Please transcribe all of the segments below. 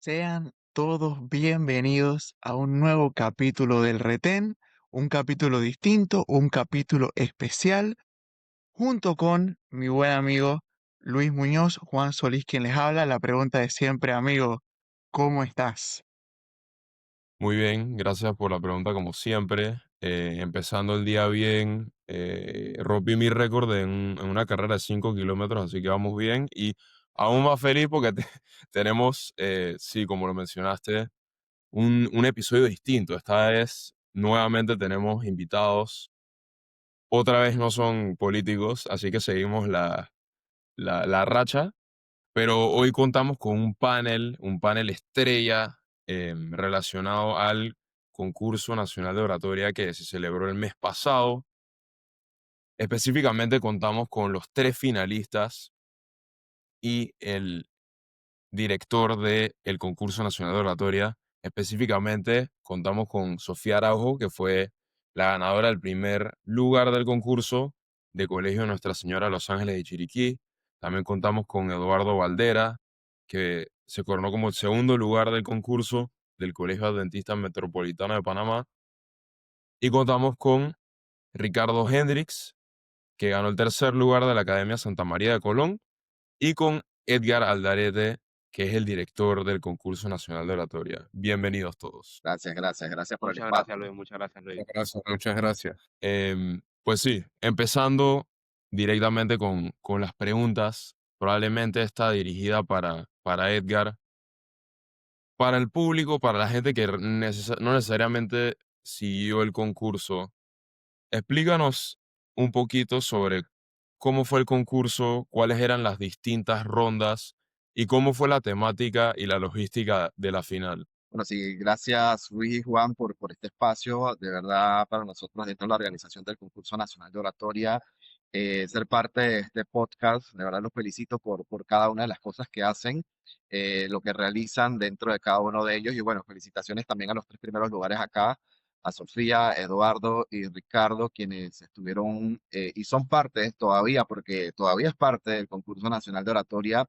Sean todos bienvenidos a un nuevo capítulo del Retén, un capítulo distinto, un capítulo especial, junto con mi buen amigo Luis Muñoz, Juan Solís, quien les habla. La pregunta de siempre, amigo, ¿cómo estás? Muy bien, gracias por la pregunta como siempre. Empezando el día bien, rompí mi récord en una carrera de 5 kilómetros, así que vamos bien. Y aún más feliz porque tenemos, sí, como lo mencionaste, un episodio distinto. Esta vez nuevamente tenemos invitados. Otra vez no son políticos, así que seguimos la racha. Pero hoy contamos con un panel estrella relacionado al concurso nacional de oratoria que se celebró el mes pasado. Específicamente contamos con los tres finalistas y el director del concurso nacional de oratoria. Específicamente contamos con Sofía Araujo, que fue la ganadora del primer lugar del concurso de Colegio Nuestra Señora de Los Ángeles de Chiriquí. También contamos con Eduardo Valdera, que se coronó como el segundo lugar del concurso del Colegio Adventista Metropolitano de Panamá. Y contamos con Ricardo Hendrix, que ganó el tercer lugar de la Academia Santa María de Colón, y con Edgar Aldarete, que es el director del concurso nacional de oratoria. Bienvenidos todos. Gracias por el Muchas gracias, espacio. Luis, muchas gracias, Luis. Muchas gracias. Pues sí, empezando directamente con las preguntas, probablemente está dirigida para Edgar, para el público, para la gente que no necesariamente siguió el concurso. Explícanos un poquito sobre cómo fue el concurso, cuáles eran las distintas rondas y cómo fue la temática y la logística de la final. Bueno, sí, gracias Luis y Juan por este espacio. De verdad, para nosotros dentro de la organización del Concurso Nacional de Oratoria, ser parte de este podcast, de verdad los felicito por cada una de las cosas que hacen, lo que realizan dentro de cada uno de ellos. Y bueno, felicitaciones también a los tres primeros lugares acá, a Sofía, Eduardo y Ricardo, quienes estuvieron y son parte todavía, porque todavía es parte del Concurso Nacional de Oratoria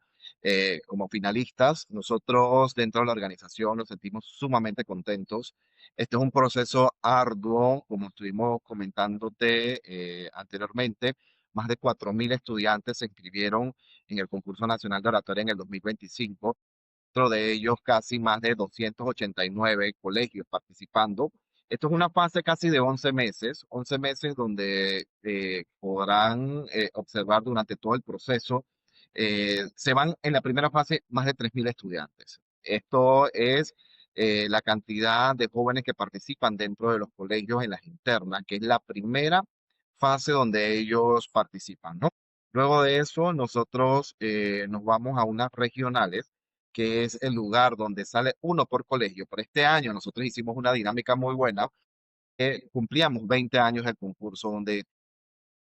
como finalistas. Nosotros dentro de la organización nos sentimos sumamente contentos. Este es un proceso arduo, como estuvimos comentándote anteriormente. Más de 4.000 estudiantes se inscribieron en el concurso nacional de oratoria en el 2025. Dentro de ellos casi más de 289 colegios participando. Esto es una fase casi de 11 meses donde podrán observar durante todo el proceso. Se van en la primera fase más de 3.000 estudiantes. Esto es la cantidad de jóvenes que participan dentro de los colegios en las internas, que es la primera fase donde ellos participan, ¿no? Luego de eso, nosotros nos vamos a unas regionales, que es el lugar donde sale uno por colegio. Por este año nosotros hicimos una dinámica muy buena, cumplíamos 20 años del concurso, donde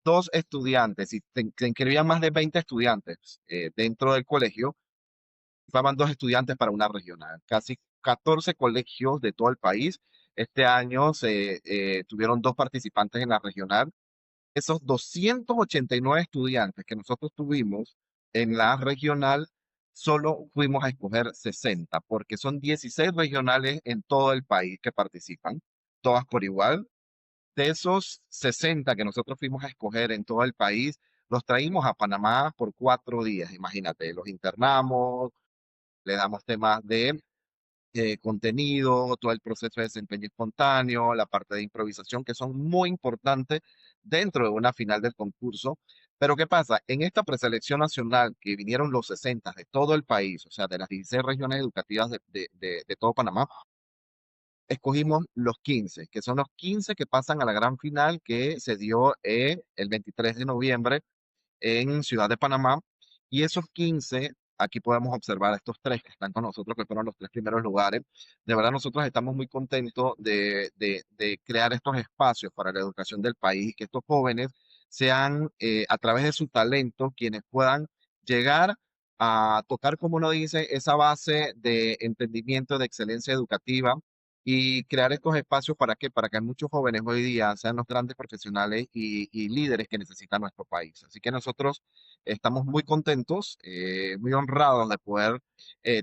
dos estudiantes, y se inscribían más de 20 estudiantes dentro del colegio, fueron dos estudiantes para una regional. Casi 14 colegios de todo el país. Este año se tuvieron dos participantes en la regional. Esos 289 estudiantes que nosotros tuvimos en la regional, solo fuimos a escoger 60, porque son 16 regionales en todo el país que participan, todas por igual. De esos 60 que nosotros fuimos a escoger en todo el país, los traímos a Panamá por 4 días, imagínate, los internamos, le damos temas de contenido, todo el proceso de desempeño espontáneo, la parte de improvisación, que son muy importantes dentro de una final del concurso. Pero ¿qué pasa? En esta preselección nacional que vinieron los 60 de todo el país, o sea, de las 16 regiones educativas de todo Panamá, escogimos los 15, que son los 15 que pasan a la gran final que se dio el 23 de noviembre en Ciudad de Panamá. Y esos 15, aquí podemos observar estos tres que están con nosotros, que fueron los tres primeros lugares. De verdad, nosotros estamos muy contentos de crear estos espacios para la educación del país y que estos jóvenes sean, a través de su talento, quienes puedan llegar a tocar, como uno dice, esa base de entendimiento de excelencia educativa y crear estos espacios para qué, para que muchos jóvenes hoy día sean los grandes profesionales y líderes que necesita nuestro país. Así que nosotros estamos muy contentos, muy honrados de poder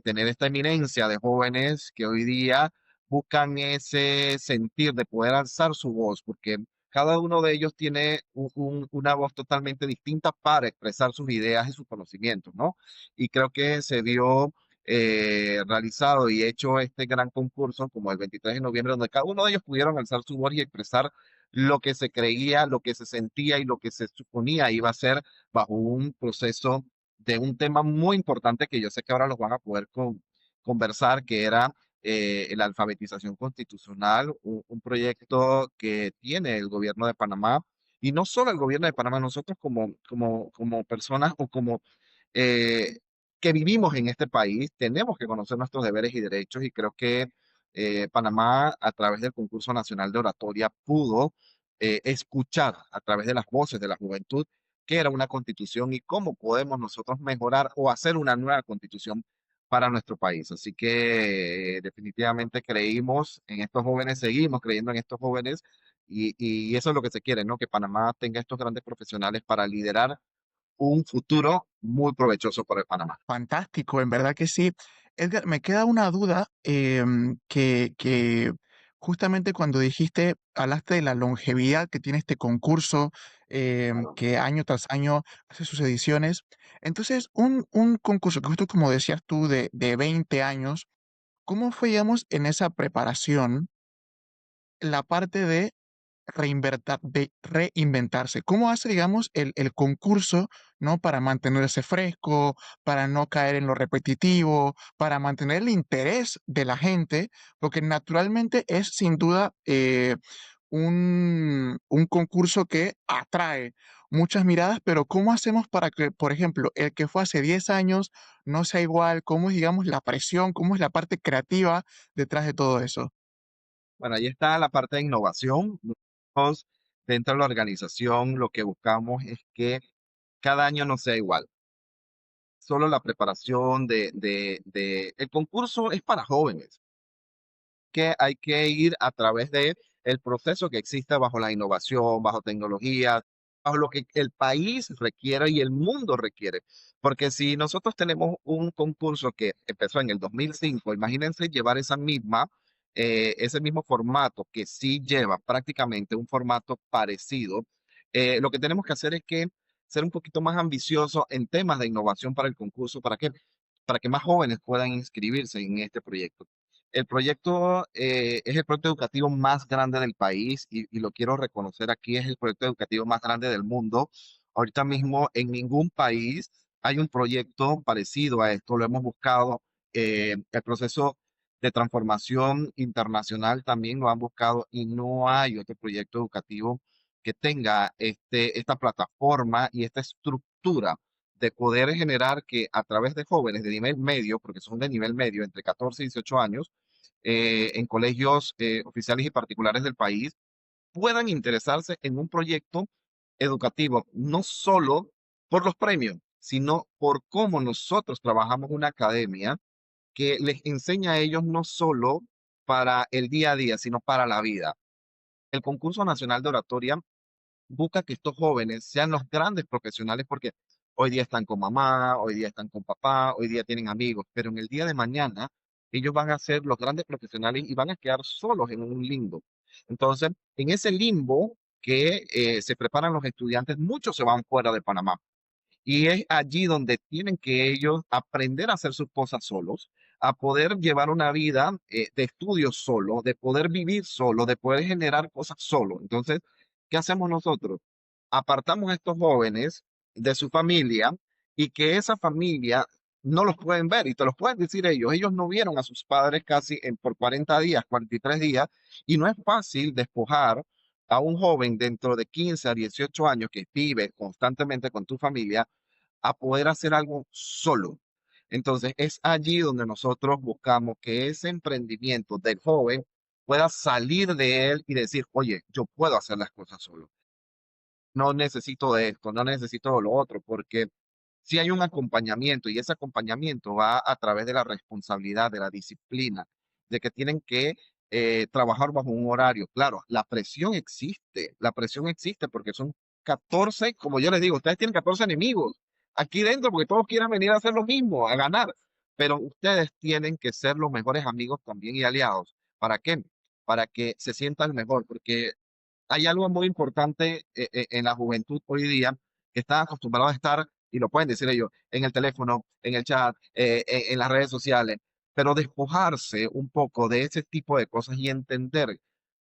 tener esta eminencia de jóvenes que hoy día buscan ese sentir de poder alzar su voz, porque cada uno de ellos tiene una voz totalmente distinta para expresar sus ideas y sus conocimientos, ¿no? Y creo que se vio realizado y hecho este gran concurso como el 23 de noviembre, donde cada uno de ellos pudieron alzar su voz y expresar lo que se creía, lo que se sentía y lo que se suponía iba a ser bajo un proceso de un tema muy importante que yo sé que ahora los van a poder conversar, que era la alfabetización constitucional, un proyecto que tiene el gobierno de Panamá. Y no solo el gobierno de Panamá, nosotros como personas o como eh, que vivimos en este país, tenemos que conocer nuestros deberes y derechos y creo que Panamá, a través del concurso nacional de oratoria, pudo escuchar a través de las voces de la juventud qué era una constitución y cómo podemos nosotros mejorar o hacer una nueva constitución para nuestro país. Así que definitivamente creímos en estos jóvenes, seguimos creyendo en estos jóvenes y eso es lo que se quiere, ¿no? Que Panamá tenga estos grandes profesionales para liderar un futuro muy provechoso para el Panamá. Fantástico, en verdad que sí. Edgar, me queda una duda que justamente cuando dijiste, hablaste de la longevidad que tiene este concurso, que año tras año hace sus ediciones. Entonces, un concurso que justo como decías tú de 20 años, ¿cómo fue, digamos, en esa preparación la parte de reinventarse? ¿Cómo hace, digamos, el concurso, ¿no? Para mantenerse fresco, para no caer en lo repetitivo, para mantener el interés de la gente, porque naturalmente es sin duda un concurso que atrae muchas miradas, pero ¿cómo hacemos para que, por ejemplo, el que fue hace 10 años no sea igual? ¿Cómo es, digamos, la presión? ¿Cómo es la parte creativa detrás de todo eso? Bueno, ahí está la parte de innovación. Nosotros, dentro de la organización, lo que buscamos es que cada año no sea igual. Solo la preparación el concurso es para jóvenes, que hay que ir a través de el proceso que existe bajo la innovación, bajo tecnología, bajo lo que el país requiere y el mundo requiere. Porque si nosotros tenemos un concurso que empezó en el 2005, imagínense llevar ese mismo formato que sí lleva prácticamente un formato parecido. Lo que tenemos que hacer es que ser un poquito más ambicioso en temas de innovación para el concurso. ¿Para qué? Para que más jóvenes puedan inscribirse en este proyecto. El proyecto es el proyecto educativo más grande del país y lo quiero reconocer aquí, es el proyecto educativo más grande del mundo. Ahorita mismo en ningún país hay un proyecto parecido a esto, lo hemos buscado. El proceso de transformación internacional también lo han buscado y no hay otro proyecto educativo que tenga esta plataforma y esta estructura de poder generar que a través de jóvenes de nivel medio, porque son de nivel medio, entre 14 y 18 años, en colegios oficiales y particulares del país, puedan interesarse en un proyecto educativo, no solo por los premios, sino por cómo nosotros trabajamos una academia que les enseña a ellos no solo para el día a día, sino para la vida. El concurso nacional de oratoria busca que estos jóvenes sean los grandes profesionales porque hoy día están con mamá, hoy día están con papá, hoy día tienen amigos, pero en el día de mañana ellos van a ser los grandes profesionales y van a quedar solos en un limbo. Entonces, en ese limbo que se preparan los estudiantes, muchos se van fuera de Panamá. Y es allí donde tienen que ellos aprender a hacer sus cosas solos, a poder llevar una vida de estudios solo, de poder vivir solo, de poder generar cosas solo. Entonces, ¿qué hacemos nosotros? Apartamos a estos jóvenes de su familia y que esa familia no los pueden ver y te los pueden decir ellos. Ellos no vieron a sus padres casi por 40 días, 43 días y no es fácil despojar a un joven dentro de 15 a 18 años que vive constantemente con tu familia a poder hacer algo solo. Entonces es allí donde nosotros buscamos que ese emprendimiento del joven pueda salir de él y decir, oye, yo puedo hacer las cosas solo. No necesito de esto, no necesito de lo otro, porque si hay un acompañamiento y ese acompañamiento va a través de la responsabilidad, de la disciplina, de que tienen que trabajar bajo un horario. Claro, la presión existe porque son 14, como yo les digo, ustedes tienen 14 enemigos aquí dentro porque todos quieren venir a hacer lo mismo, a ganar, pero ustedes tienen que ser los mejores amigos también y aliados. ¿Para qué? Para que se sientan mejor, porque hay algo muy importante en la juventud hoy día que están acostumbrados a estar, y lo pueden decir ellos, en el teléfono, en el chat, en las redes sociales, pero despojarse un poco de ese tipo de cosas y entender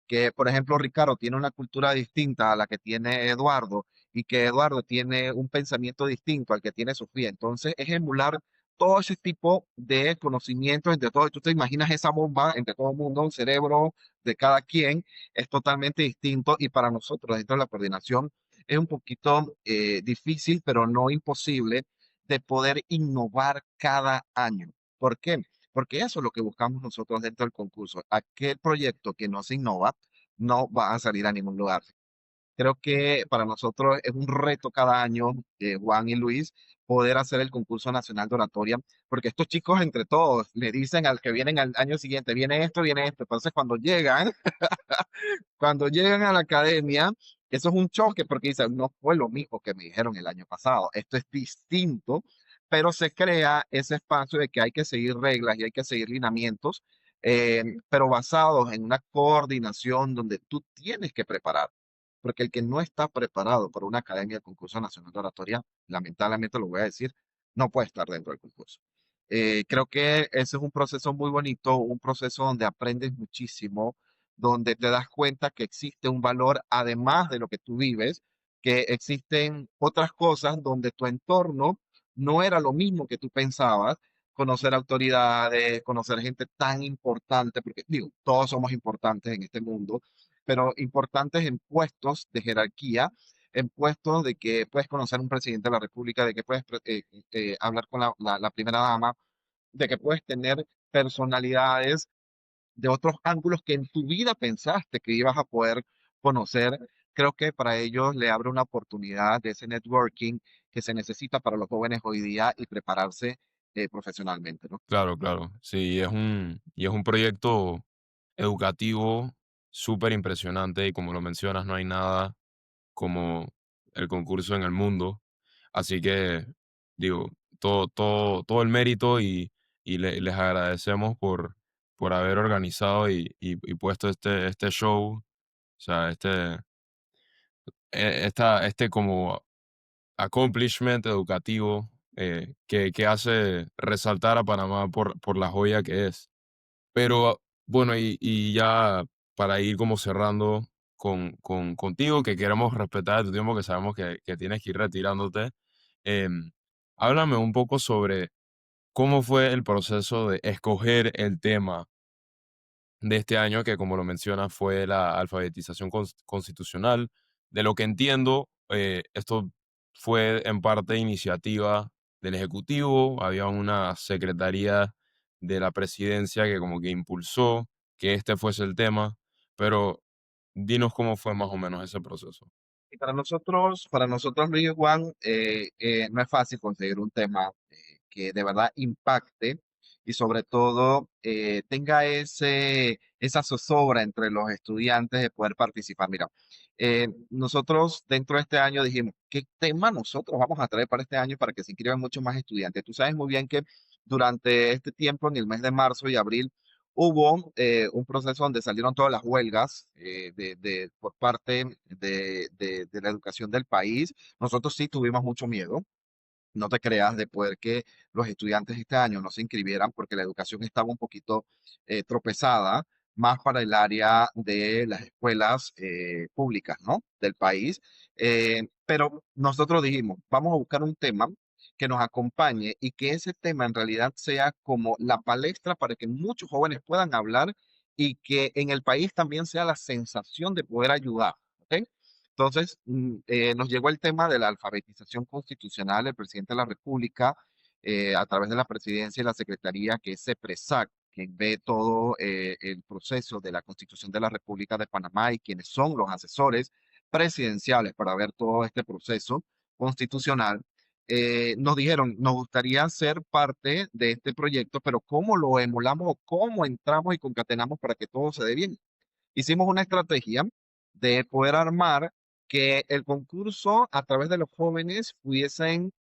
que, por ejemplo, Ricardo tiene una cultura distinta a la que tiene Eduardo y que Eduardo tiene un pensamiento distinto al que tiene Sofía. Entonces, es emular todo ese tipo de conocimientos entre todos. Tú te imaginas esa bomba entre todo el mundo, un cerebro de cada quien es totalmente distinto y para nosotros dentro de la coordinación es un poquito difícil, pero no imposible de poder innovar cada año. ¿Por qué? Porque eso es lo que buscamos nosotros dentro del concurso. Aquel proyecto que no se innova no va a salir a ningún lugar. Creo que para nosotros es un reto cada año, Juan y Luis, poder hacer el concurso nacional de oratoria, porque estos chicos entre todos le dicen al que vienen al año siguiente, viene esto, viene esto. Entonces cuando llegan a la academia, eso es un choque porque dicen, no fue lo mismo que me dijeron el año pasado, esto es distinto, pero se crea ese espacio de que hay que seguir reglas y hay que seguir lineamientos, pero basados en una coordinación donde tú tienes que preparar. Porque el que no está preparado para una academia de concurso nacional de oratoria, lamentablemente lo voy a decir, no puede estar dentro del concurso. Creo que ese es un proceso muy bonito, un proceso donde aprendes muchísimo, donde te das cuenta que existe un valor además de lo que tú vives, que existen otras cosas donde tu entorno no era lo mismo que tú pensabas, conocer autoridades, conocer gente tan importante, porque digo, todos somos importantes en este mundo, pero importantes en puestos de jerarquía, en puestos de que puedes conocer a un presidente de la República, de que puedes hablar con la primera dama, de que puedes tener personalidades de otros ángulos que en tu vida pensaste que ibas a poder conocer. Creo que para ellos le abre una oportunidad de ese networking que se necesita para los jóvenes hoy día y prepararse profesionalmente, ¿no? Claro, claro. Sí, y es un proyecto educativo súper impresionante y como lo mencionas, no hay nada como el concurso en el mundo. Así que, digo, todo el mérito les agradecemos por haber organizado y puesto este show, o sea, este como accomplishment educativo que hace resaltar a Panamá por la joya que es. Pero bueno, y ya para ir como cerrando contigo, que queremos respetar tu tiempo, que sabemos que tienes que ir retirándote, em, háblame un poco sobre cómo fue el proceso de escoger el tema de este año, que como lo mencionas fue la alfabetización constitucional. De lo que entiendo, esto fue en parte iniciativa del Ejecutivo, había una secretaría de la presidencia que como que impulsó que este fuese el tema, pero dinos cómo fue más o menos ese proceso. Y para nosotros, Luis y Juan, no es fácil conseguir un tema que de verdad impacte y sobre todo tenga esa zozobra entre los estudiantes de poder participar. Mira, nosotros dentro de este año dijimos, ¿qué tema nosotros vamos a traer para este año para que se inscriban muchos más estudiantes? Tú sabes muy bien que durante este tiempo, en el mes de marzo y abril, hubo un proceso donde salieron todas las huelgas por parte de la educación del país. Nosotros sí tuvimos mucho miedo, no te creas, de poder que los estudiantes este año no se inscribieran porque la educación estaba un poquito tropezada, más para el área de las escuelas públicas, ¿no? Del país. Pero nosotros dijimos, vamos a buscar un tema que nos acompañe y que ese tema en realidad sea como la palestra para que muchos jóvenes puedan hablar y que en el país también sea la sensación de poder ayudar, ¿ok? Entonces, nos llegó el tema de la alfabetización constitucional. El presidente de la República, a través de la presidencia y la secretaría, que es CEPRESAC, quien ve todo el proceso de la Constitución de la República de Panamá y quienes son los asesores presidenciales para ver todo este proceso constitucional, nos dijeron, nos gustaría ser parte de este proyecto, pero ¿cómo lo emulamos o cómo entramos y concatenamos para que todo se dé bien? Hicimos una estrategia de poder armar que el concurso a través de los jóvenes pudiesen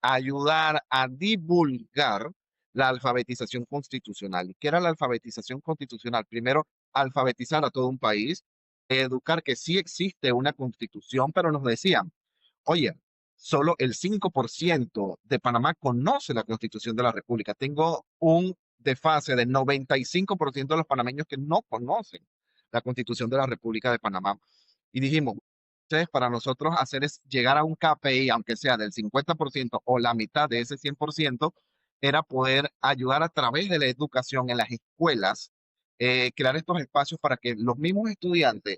ayudar a divulgar la alfabetización constitucional. ¿Y qué era la alfabetización constitucional? Primero, alfabetizar a todo un país, educar que sí existe una constitución, pero nos decían, oye, solo el 5% de Panamá conoce la Constitución de la República. Tengo un desfase del 95% de los panameños que no conocen la Constitución de la República de Panamá. Y dijimos, entonces para nosotros hacer es llegar a un KPI, aunque sea del 50% o la mitad de ese 100%, era poder ayudar a través de la educación en las escuelas, crear estos espacios para que los mismos estudiantes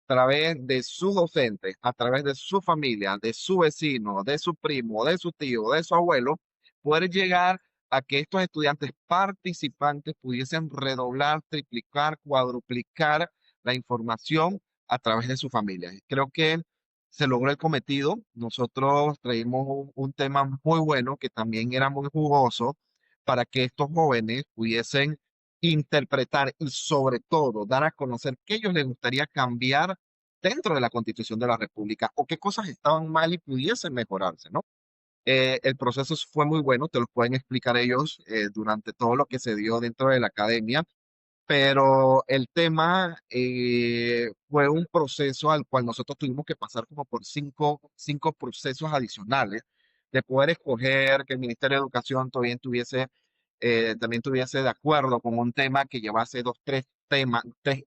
a través de sus docentes, a través de su familia, de su vecino, de su primo, de su tío, de su abuelo, poder llegar a que estos estudiantes participantes pudiesen redoblar, triplicar, cuadruplicar la información a través de su familia. Creo que se logró el cometido. Nosotros traímos un tema muy bueno que también era muy jugoso para que estos jóvenes pudiesen interpretar y sobre todo dar a conocer qué ellos les gustaría cambiar dentro de la Constitución de la República o qué cosas estaban mal y pudiesen mejorarse, ¿no? El proceso fue muy bueno, te lo pueden explicar ellos durante todo lo que se dio dentro de la academia, pero el tema fue un proceso al cual nosotros tuvimos que pasar como por cinco procesos adicionales de poder escoger que el Ministerio de Educación también tuviese de acuerdo con un tema que llevase tres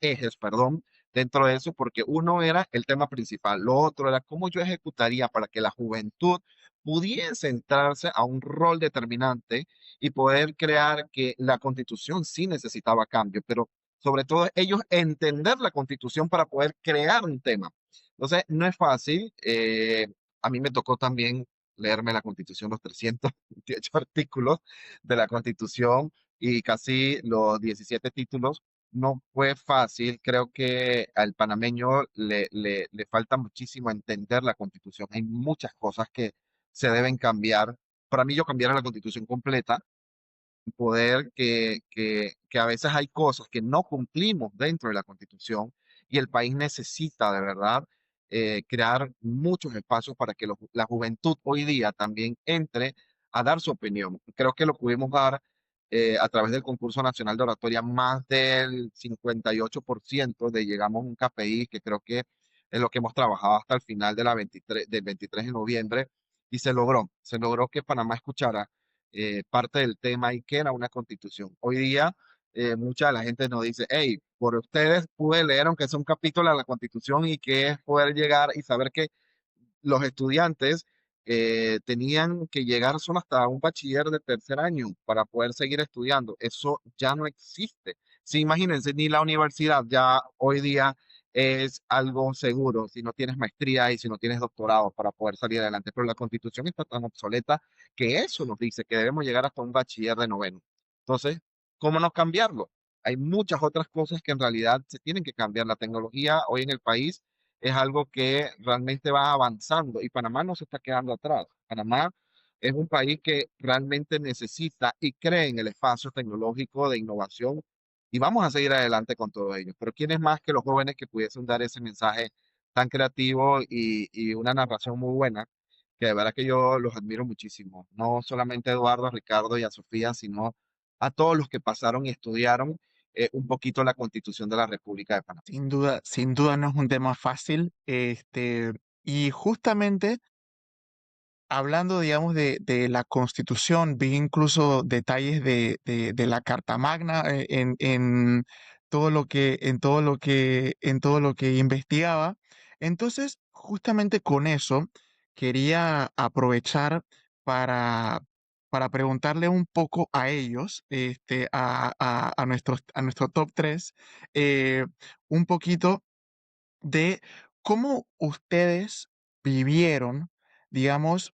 ejes, perdón, dentro de eso, porque uno era el tema principal, lo otro era cómo yo ejecutaría para que la juventud pudiese entrarse a un rol determinante y poder crear que la constitución sí necesitaba cambio, pero sobre todo ellos entender la constitución para poder crear un tema. Entonces, no es fácil. A mí me tocó también leerme la constitución, los 328 artículos de la constitución y casi los 17 títulos. No fue fácil, creo que al panameño le falta muchísimo entender la constitución. Hay muchas cosas que se deben cambiar. Para mí yo cambiara la constitución completa, poder que a veces hay cosas que no cumplimos dentro de la Constitución y el país necesita de verdad crear muchos espacios para que la juventud hoy día también entre a dar su opinión. Creo que lo pudimos dar a través del concurso nacional de oratoria, más del 58% de llegamos a un KPI, que creo que es lo que hemos trabajado hasta el final de del 23 de noviembre, y se logró que Panamá escuchara parte del tema y que era una constitución. Hoy día, mucha de la gente nos dice, hey, por ustedes pude leer aunque sea un capítulo de la constitución y que es poder llegar y saber que los estudiantes tenían que llegar solo hasta un bachiller de tercer año para poder seguir estudiando. Eso ya no existe. Sí, imagínense, ni la universidad ya hoy día es algo seguro si no tienes maestría y si no tienes doctorado para poder salir adelante. Pero la constitución está tan obsoleta que eso nos dice que debemos llegar hasta un bachiller de noveno. Entonces, ¿cómo no cambiarlo? Hay muchas otras cosas que en realidad se tienen que cambiar. La tecnología hoy en el país es algo que realmente va avanzando y Panamá no se está quedando atrás. Panamá es un país que realmente necesita y cree en el espacio tecnológico de innovación y vamos a seguir adelante con todo ello. Pero ¿quién es más que los jóvenes que pudiesen dar ese mensaje tan creativo y una narración muy buena? Que de verdad que yo los admiro muchísimo. No solamente a Eduardo, a Ricardo y a Sofía, sino a todos los que pasaron y estudiaron un poquito la Constitución de la República de Panamá. Sin duda no es un tema fácil. Y justamente hablando, digamos, de la Constitución, vi incluso detalles de la Carta Magna en todo lo que, en todo lo que investigaba. Entonces, justamente con eso, quería aprovechar para, para preguntarle un poco a ellos, a nuestro top 3, un poquito de cómo ustedes vivieron, digamos,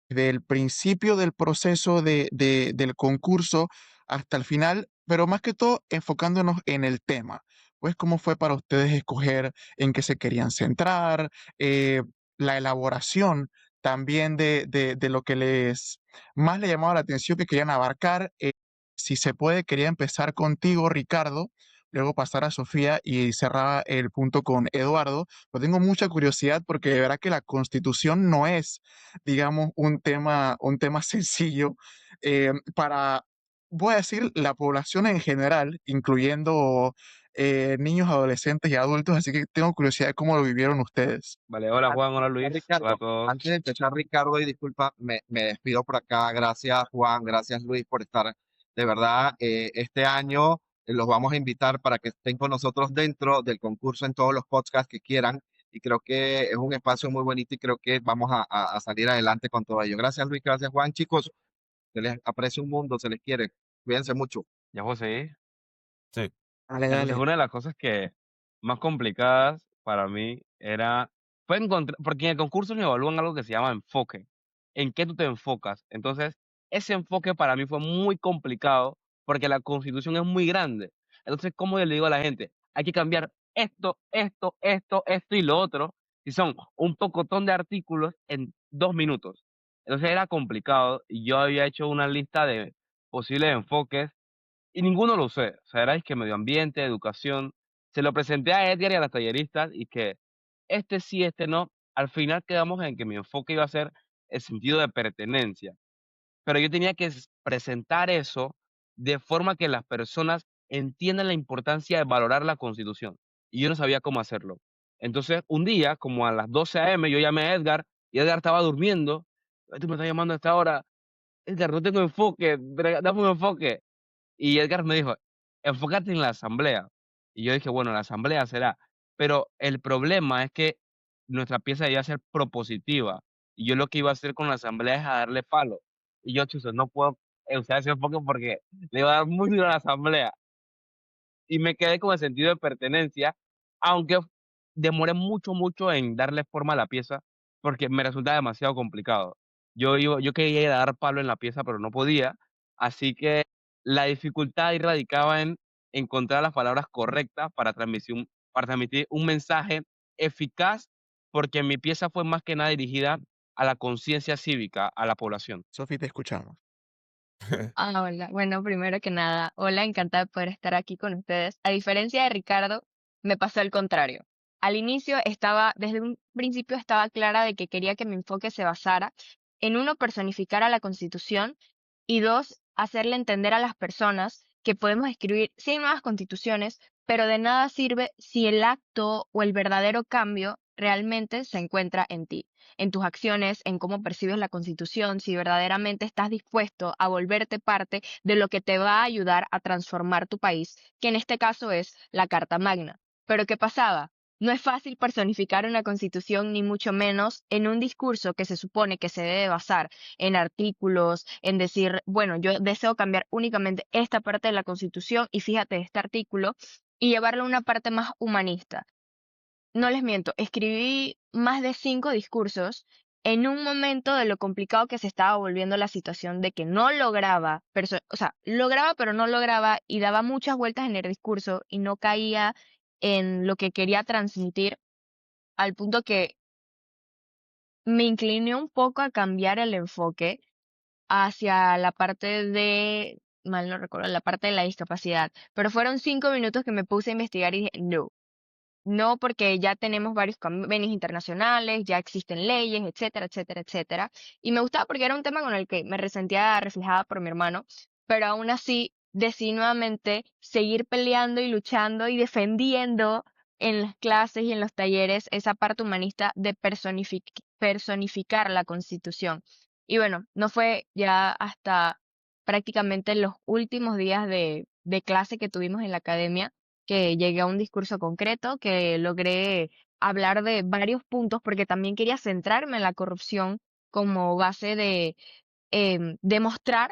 del principio del proceso del concurso hasta el final, pero más que todo enfocándonos en el tema. Pues cómo fue para ustedes escoger en qué se querían centrar, la elaboración también de lo que les más le llamaba la atención que querían abarcar. Si se puede, quería empezar contigo, Ricardo, luego pasar a Sofía y cerraba el punto con Eduardo. Pero tengo mucha curiosidad porque de verdad que la Constitución no es, digamos, un tema sencillo para, voy a decir, la población en general, incluyendo niños, adolescentes y adultos, así que tengo curiosidad de cómo lo vivieron ustedes. Vale, hola Juan, hola Empezar, Luis, hola a Ricardo, todos. antes de empezar, Ricardo, y disculpa, me despido por acá. Gracias, Juan, gracias, Luis, por estar. De verdad, este año los vamos a invitar para que estén con nosotros dentro del concurso en todos los podcasts que quieran. Y creo que es un espacio muy bonito y creo que vamos a salir adelante con todo ello. Gracias, Luis, gracias, Juan. Chicos, se les aprecia un mundo, se les quiere. Cuídense mucho. Ya José. Sí. Dale, Entonces, dale. una de las cosas que más complicadas para mí fue encontrar, porque en el concurso me evalúan algo que se llama enfoque. ¿En qué tú te enfocas? Entonces, ese enfoque para mí fue muy complicado porque la Constitución es muy grande. Entonces, ¿cómo yo le digo a la gente? Hay que cambiar esto y lo otro, y son un pocotón de artículos en 2 minutos. Entonces era complicado y yo había hecho una lista de posibles enfoques y ninguno lo usé. O sea, era que medio ambiente, educación. Se lo presenté a Edgar y a las talleristas y que este sí, este no. Al final quedamos en que mi enfoque iba a ser el sentido de pertenencia. Pero yo tenía que presentar eso de forma que las personas entiendan la importancia de valorar la Constitución. Y yo no sabía cómo hacerlo. Entonces, un día, como a las 12 a.m., yo llamé a Edgar y Edgar estaba durmiendo. Tú me estás llamando a esta hora. Edgar, no tengo enfoque. Dame un enfoque. Y Edgar me dijo, enfócate en la asamblea. Y yo dije, bueno, la asamblea será. Pero el problema es que nuestra pieza debía ser propositiva. Y yo lo que iba a hacer con la asamblea es a darle palo. Y yo, chuzo, no puedo usar ese enfoque porque le iba a dar muy duro a la asamblea y me quedé con el sentido de pertenencia, aunque demoré mucho en darle forma a la pieza, porque me resulta demasiado complicado. Yo quería dar palo en la pieza, pero no podía, así que la dificultad ahí radicaba en encontrar las palabras correctas para transmitir un mensaje eficaz, porque mi pieza fue más que nada dirigida a la conciencia cívica, a la población. Sofi, te escuchamos. Hola. Bueno, primero que nada, hola, encantada de poder estar aquí con ustedes. A diferencia de Ricardo, me pasó el contrario. Al inicio desde un principio estaba clara de que quería que mi enfoque se basara en uno, personificar a la Constitución y dos, hacerle entender a las personas que podemos escribir 100 nuevas constituciones, pero de nada sirve si el acto o el verdadero cambio realmente se encuentra en ti, en tus acciones, en cómo percibes la Constitución, si verdaderamente estás dispuesto a volverte parte de lo que te va a ayudar a transformar tu país, que en este caso es la Carta Magna. Pero ¿qué pasaba? No es fácil personificar una constitución, ni mucho menos en un discurso que se supone que se debe basar en artículos, en decir, bueno, yo deseo cambiar únicamente esta parte de la constitución y fíjate este artículo, y llevarlo a una parte más humanista. No les miento, escribí más de 5 discursos en un momento de lo complicado que se estaba volviendo la situación de que no lograba, o sea, lograba pero no lograba y daba muchas vueltas en el discurso y no caía en lo que quería transmitir, al punto que me incliné un poco a cambiar el enfoque hacia la parte mal no recuerdo, la parte de la discapacidad, pero fueron 5 minutos que me puse a investigar y dije, no. No, porque ya tenemos varios convenios internacionales, ya existen leyes, etcétera, etcétera, etcétera. Y me gustaba porque era un tema con el que me resentía reflejada por mi hermano, pero aún así decidí nuevamente seguir peleando y luchando y defendiendo en las clases y en los talleres esa parte humanista de personificar la Constitución. Y bueno, no fue ya hasta prácticamente los últimos días de clase que tuvimos en la academia que llegué a un discurso concreto, que logré hablar de varios puntos, porque también quería centrarme en la corrupción como base de demostrar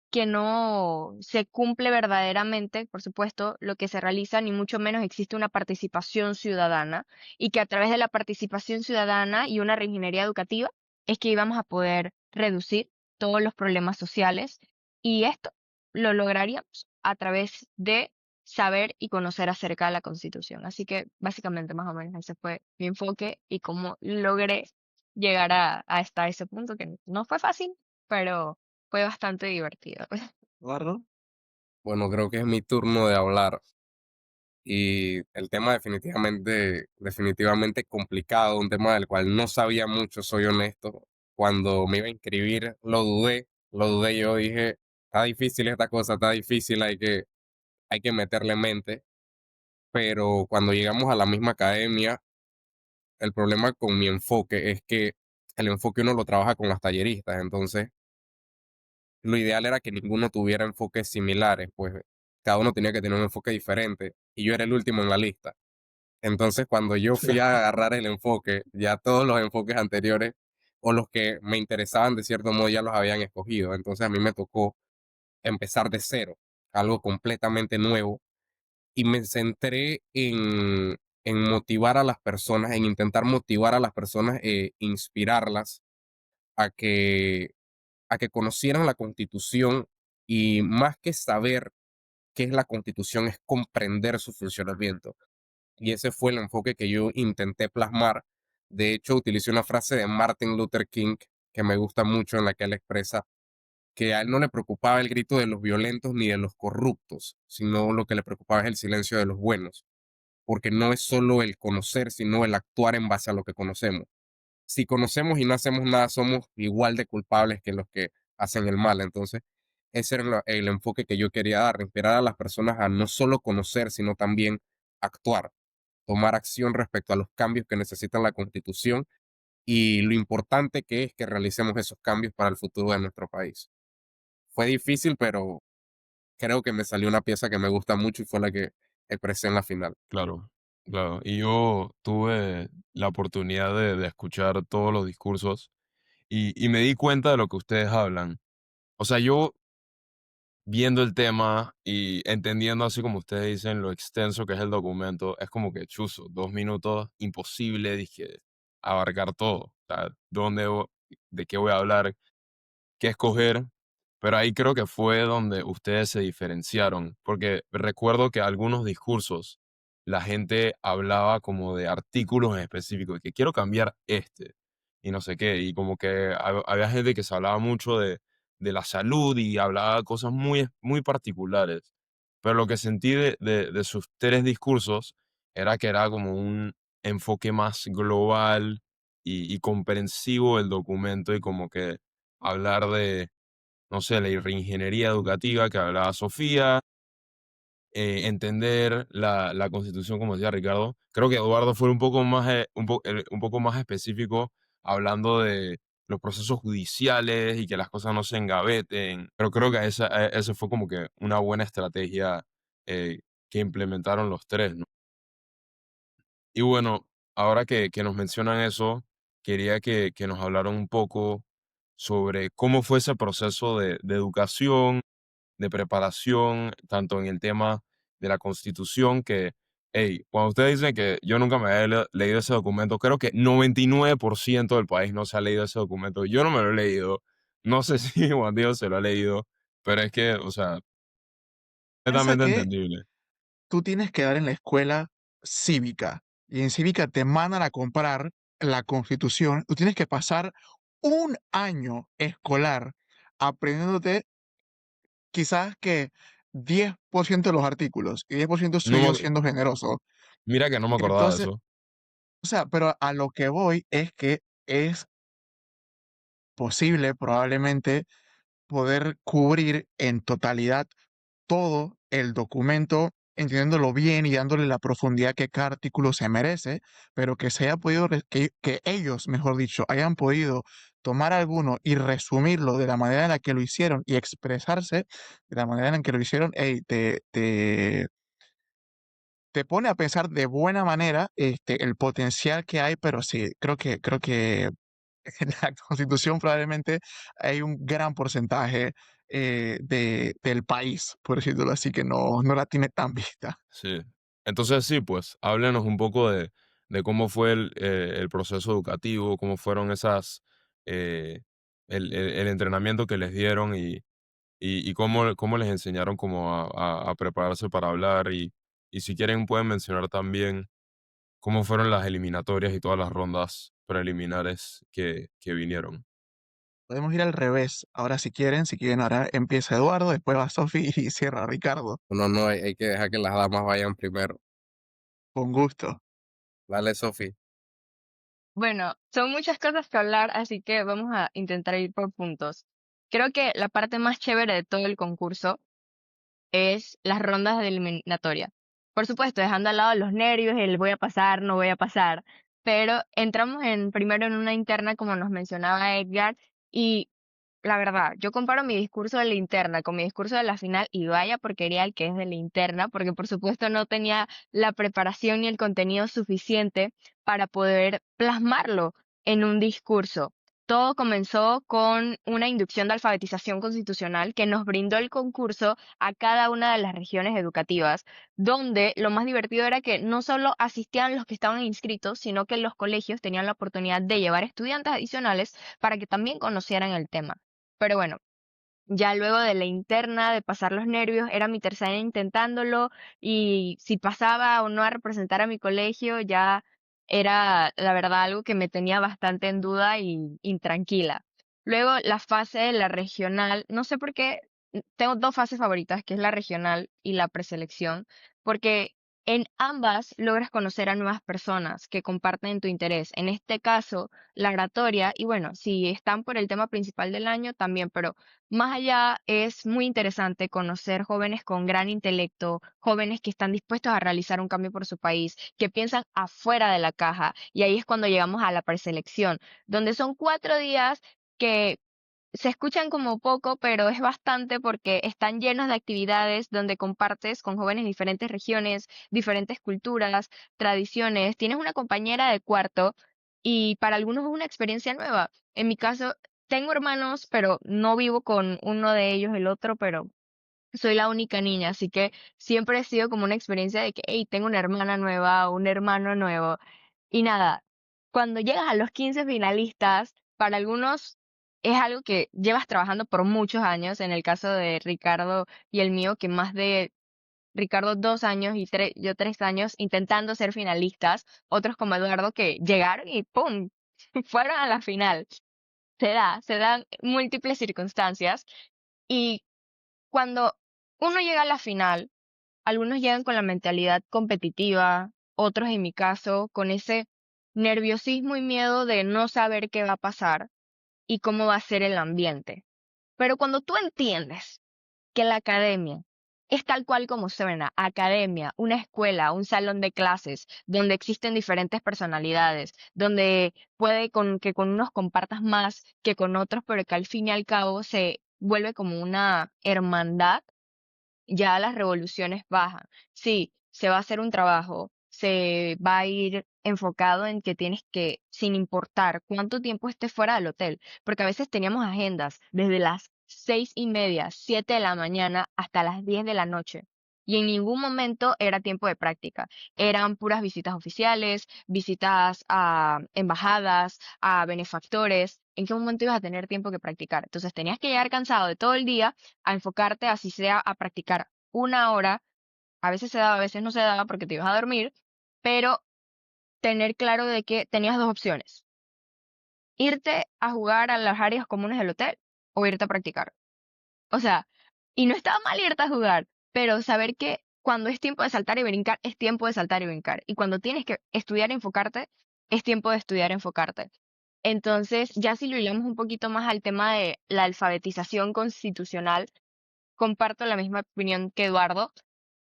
que no se cumple verdaderamente, por supuesto, lo que se realiza, ni mucho menos existe una participación ciudadana, y que a través de la participación ciudadana y una reingeniería educativa es que íbamos a poder reducir todos los problemas sociales, y esto lo lograríamos a través de saber y conocer acerca de la Constitución. Así que básicamente más o menos ese fue mi enfoque y cómo logré llegar hasta ese punto que no fue fácil, pero fue bastante divertido. Eduardo. Bueno, creo que es mi turno de hablar y el tema definitivamente complicado, un tema del cual no sabía mucho, soy honesto. Cuando me iba a inscribir, lo dudé, yo dije, está difícil esta cosa, está difícil, hay que meterle mente, pero cuando llegamos a la misma academia, el problema con mi enfoque es que el enfoque uno lo trabaja con las talleristas, entonces lo ideal era que ninguno tuviera enfoques similares, pues cada uno tenía que tener un enfoque diferente y yo era el último en la lista. Entonces, cuando yo fui a agarrar el enfoque, ya todos los enfoques anteriores o los que me interesaban de cierto modo ya los habían escogido. Entonces, a mí me tocó empezar de cero, algo completamente nuevo, y me centré en motivar a las personas, en intentar motivar a las personas, inspirarlas a a que conocieran la Constitución y más que saber qué es la Constitución, es comprender su funcionamiento. Y ese fue el enfoque que yo intenté plasmar. De hecho, utilicé una frase de Martin Luther King que me gusta mucho, en la que él expresa que a él no le preocupaba el grito de los violentos ni de los corruptos, sino lo que le preocupaba es el silencio de los buenos, porque no es solo el conocer, sino el actuar en base a lo que conocemos. Si conocemos y no hacemos nada, somos igual de culpables que los que hacen el mal. Entonces, ese era el enfoque que yo quería dar, inspirar a las personas a no solo conocer, sino también actuar, tomar acción respecto a los cambios que necesita la Constitución y lo importante que es que realicemos esos cambios para el futuro de nuestro país. Fue difícil, pero creo que me salió una pieza que me gusta mucho y fue la que expresé en la final. Claro, claro. Y yo tuve la oportunidad de escuchar todos los discursos y me di cuenta de lo que ustedes hablan. O sea, yo viendo el tema y entendiendo así como ustedes dicen lo extenso que es el documento, es como que chuzo, 2 minutos, imposible, dije, abarcar todo. O sea, de qué voy a hablar, qué escoger, pero ahí creo que fue donde ustedes se diferenciaron, porque recuerdo que algunos discursos la gente hablaba como de artículos en específico, de que quiero cambiar y no sé qué, y como que había gente que se hablaba mucho de la salud y hablaba cosas muy particulares, pero lo que sentí de sus tres discursos era que era como un enfoque más global y comprensivo del documento y como que hablar de, no sé, la reingeniería educativa que hablaba Sofía, entender la Constitución, como decía Ricardo. Creo que Eduardo fue un poco más específico hablando de los procesos judiciales y que las cosas no se engaveten, pero creo que esa fue como que una buena estrategia que implementaron los tres, ¿no? Y bueno, ahora que nos mencionan eso, quería que nos hablaran un poco sobre cómo fue ese proceso de educación, de preparación, tanto en el tema de la Constitución, que, hey, cuando ustedes dicen que yo nunca me había leído ese documento, creo que 99% del país no se ha leído ese documento. Yo no me lo he leído. No sé si Juan Diego se lo ha leído, pero es que, o sea, Piensa completamente que entendible. tú tienes que dar en la escuela cívica y en cívica te mandan a comprar la Constitución. Tú tienes que pasar un año escolar aprendiéndote quizás que 10% de los artículos y 10% No soy yo me- siendo generoso. Mira que no me acordaba de Entonces, eso. o sea, pero a lo que voy es que es posible probablemente poder cubrir en totalidad todo el documento, entendiéndolo bien y dándole la profundidad que cada artículo se merece, pero que se haya podido, que ellos, mejor dicho, hayan podido tomar alguno y resumirlo de la manera en la que lo hicieron y expresarse de la manera en que lo hicieron, ey, te pone a pensar de buena manera el potencial que hay, pero sí, creo que en la Constitución probablemente hay un gran porcentaje del país, por decirlo así, que no la tiene tan vista. Sí. Entonces, sí, pues, háblenos un poco de cómo fue el proceso educativo, cómo fueron eh, el entrenamiento que les dieron y cómo les enseñaron como a prepararse para hablar y si quieren pueden mencionar también cómo fueron las eliminatorias y todas las rondas preliminares que vinieron. Podemos ir al revés. Ahora si quieren, ahora empieza Eduardo, después va Sofi y cierra Ricardo. No, hay que dejar que las damas vayan primero. Con gusto. Dale, Sofi. Bueno, son muchas cosas que hablar, así que vamos a intentar ir por puntos. Creo que la parte más chévere de todo el concurso es las rondas de eliminatoria. Por supuesto, dejando al lado los nervios, el voy a pasar, no voy a pasar, pero entramos primero en una interna, como nos mencionaba Edgar, y la verdad, yo comparo mi discurso de la interna con mi discurso de la final y vaya porquería el que es de la interna, porque por supuesto no tenía la preparación ni el contenido suficiente para poder plasmarlo en un discurso. Todo comenzó con una inducción de alfabetización constitucional que nos brindó el concurso a cada una de las regiones educativas, donde lo más divertido era que no solo asistían los que estaban inscritos, sino que los colegios tenían la oportunidad de llevar estudiantes adicionales para que también conocieran el tema. Pero bueno, ya luego de la interna, de pasar los nervios, era mi tercera intentándolo y si pasaba o no a representar a mi colegio, ya era la verdad algo que me tenía bastante en duda y intranquila. Luego la fase de la regional, no sé por qué, tengo dos fases favoritas, que es la regional y la preselección, porque en ambas logras conocer a nuevas personas que comparten tu interés. En este caso, la oratoria, y bueno, si están por el tema principal del año, también, pero más allá, es muy interesante conocer jóvenes con gran intelecto, jóvenes que están dispuestos a realizar un cambio por su país, que piensan afuera de la caja. Y ahí es cuando llegamos a la preselección, donde son 4 días que se escuchan como poco, pero es bastante porque están llenos de actividades donde compartes con jóvenes de diferentes regiones, diferentes culturas, tradiciones. Tienes una compañera de cuarto y para algunos es una experiencia nueva. En mi caso, tengo hermanos, pero no vivo con uno de ellos, el otro, pero soy la única niña, así que siempre ha sido como una experiencia de que, hey, tengo una hermana nueva o un hermano nuevo. Y nada, cuando llegas a los 15 finalistas, para algunos es algo que llevas trabajando por muchos años, en el caso de Ricardo y el mío, que más de Ricardo 2 años y yo 3 años intentando ser finalistas, otros como Eduardo que llegaron y ¡pum! Fueron a la final. Se dan múltiples circunstancias y cuando uno llega a la final, algunos llegan con la mentalidad competitiva, otros en mi caso con ese nerviosismo y miedo de no saber qué va a pasar y cómo va a ser el ambiente. Pero cuando tú entiendes que la academia es tal cual como suena, academia, una escuela, un salón de clases, donde existen diferentes personalidades, donde puede que con unos compartas más que con otros, pero que al fin y al cabo se vuelve como una hermandad, ya las revoluciones bajan. Sí, se va a hacer un trabajo, se va a ir enfocado en que tienes que, sin importar cuánto tiempo estés fuera del hotel, porque a veces teníamos agendas desde las 6:30, 7 de la mañana hasta las 10 de la noche. Y en ningún momento era tiempo de práctica. Eran puras visitas oficiales, visitas a embajadas, a benefactores. ¿En qué momento ibas a tener tiempo que practicar? Entonces tenías que llegar cansado de todo el día a enfocarte, así sea, a practicar 1 hora. A veces se daba, a veces no se daba porque te ibas a dormir, pero tener claro de que tenías dos opciones: irte a jugar a las áreas comunes del hotel o irte a practicar. O sea, y no estaba mal irte a jugar, pero saber que cuando es tiempo de saltar y brincar, es tiempo de saltar y brincar. Y cuando tienes que estudiar y enfocarte, es tiempo de estudiar y enfocarte. Entonces, ya si lo hilamos un poquito más al tema de la alfabetización constitucional, comparto la misma opinión que Eduardo.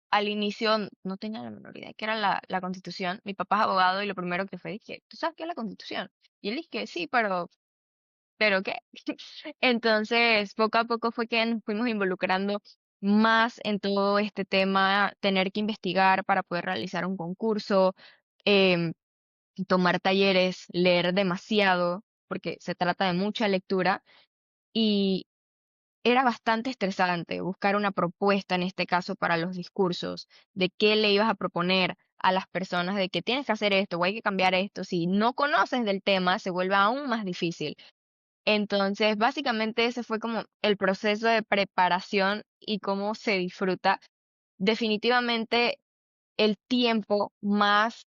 Al inicio no tenía la menor idea de qué era la Constitución. Mi papá es abogado y lo primero que fue, dije, ¿tú sabes qué es la Constitución? Y él dije, sí, pero ¿qué? Entonces, poco a poco fue que nos fuimos involucrando más en todo este tema, tener que investigar para poder realizar un concurso, em, tomar talleres, leer demasiado, porque se trata de mucha lectura. Y era bastante estresante buscar una propuesta, en este caso, para los discursos, de qué le ibas a proponer a las personas, de que tienes que hacer esto o hay que cambiar esto. Si no conoces del tema, se vuelve aún más difícil. Entonces, básicamente ese fue como el proceso de preparación y cómo se disfruta. Definitivamente el tiempo más,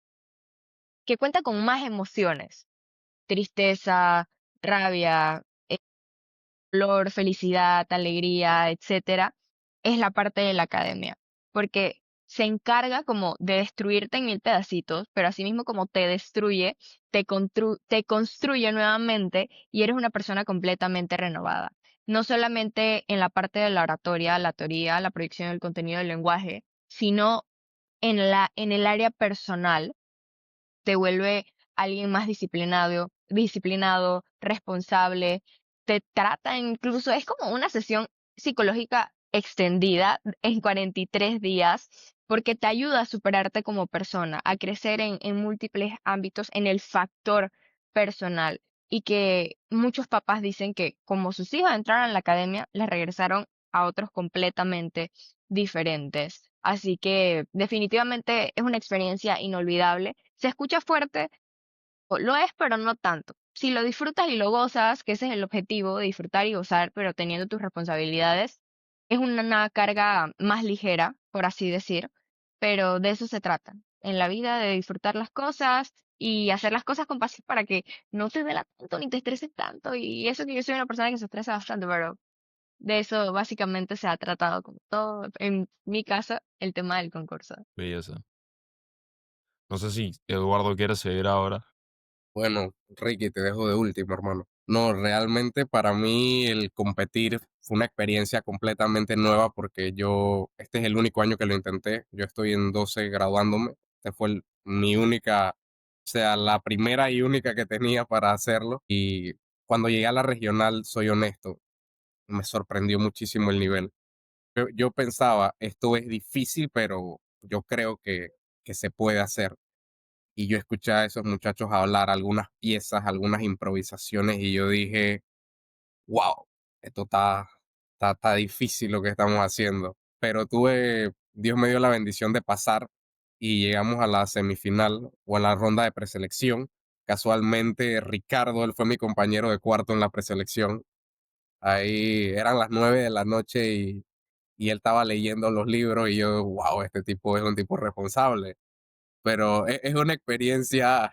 que cuenta con más emociones. tristeza, rabia, dolor, felicidad, alegría, etcétera, es la parte de la academia, porque se encarga como de destruirte en mil pedacitos, pero asimismo como te destruye, te construye nuevamente y eres una persona completamente renovada. No solamente en la parte de la oratoria, la teoría, la proyección del contenido del lenguaje, sino en el área personal te vuelve alguien más disciplinado, responsable, te trata incluso, es como una sesión psicológica extendida en 43 días, porque te ayuda a superarte como persona, a crecer en múltiples ámbitos en el factor personal. Y que muchos papás dicen que como sus hijos entraron a la academia, les regresaron a otros completamente diferentes. Así que definitivamente es una experiencia inolvidable. Se escucha fuerte, lo es, pero no tanto. Si lo disfrutas y lo gozas, que ese es el objetivo, de disfrutar y gozar, pero teniendo tus responsabilidades, es una carga más ligera, por así decir, pero de eso se trata. En la vida, de disfrutar las cosas y hacer las cosas con pasión para que no te duela tanto ni te estreses tanto. Y eso que yo soy una persona que se estresa bastante, pero de eso básicamente se ha tratado como todo, en mi caso, el tema del concurso. Belleza. No sé si Eduardo quiere seguir ahora. Bueno, Ricky, te dejo de último, hermano. No, realmente para mí el competir fue una experiencia completamente nueva porque este es el único año que lo intenté. Yo estoy en 12 graduándome. Esta fue mi única, o sea, la primera y única que tenía para hacerlo. Y cuando llegué a la regional, soy honesto, me sorprendió muchísimo el nivel. Yo pensaba, esto es difícil, pero yo creo que se puede hacer. Y yo escuché a esos muchachos hablar algunas piezas, algunas improvisaciones, y yo dije, wow, esto está difícil lo que estamos haciendo. Pero Dios me dio la bendición de pasar y llegamos a la semifinal o a la ronda de preselección. Casualmente, Ricardo, él fue mi compañero de cuarto en la preselección. Ahí eran las 9 de la noche y él estaba leyendo los libros y yo, wow, este tipo es un tipo responsable. Pero es una experiencia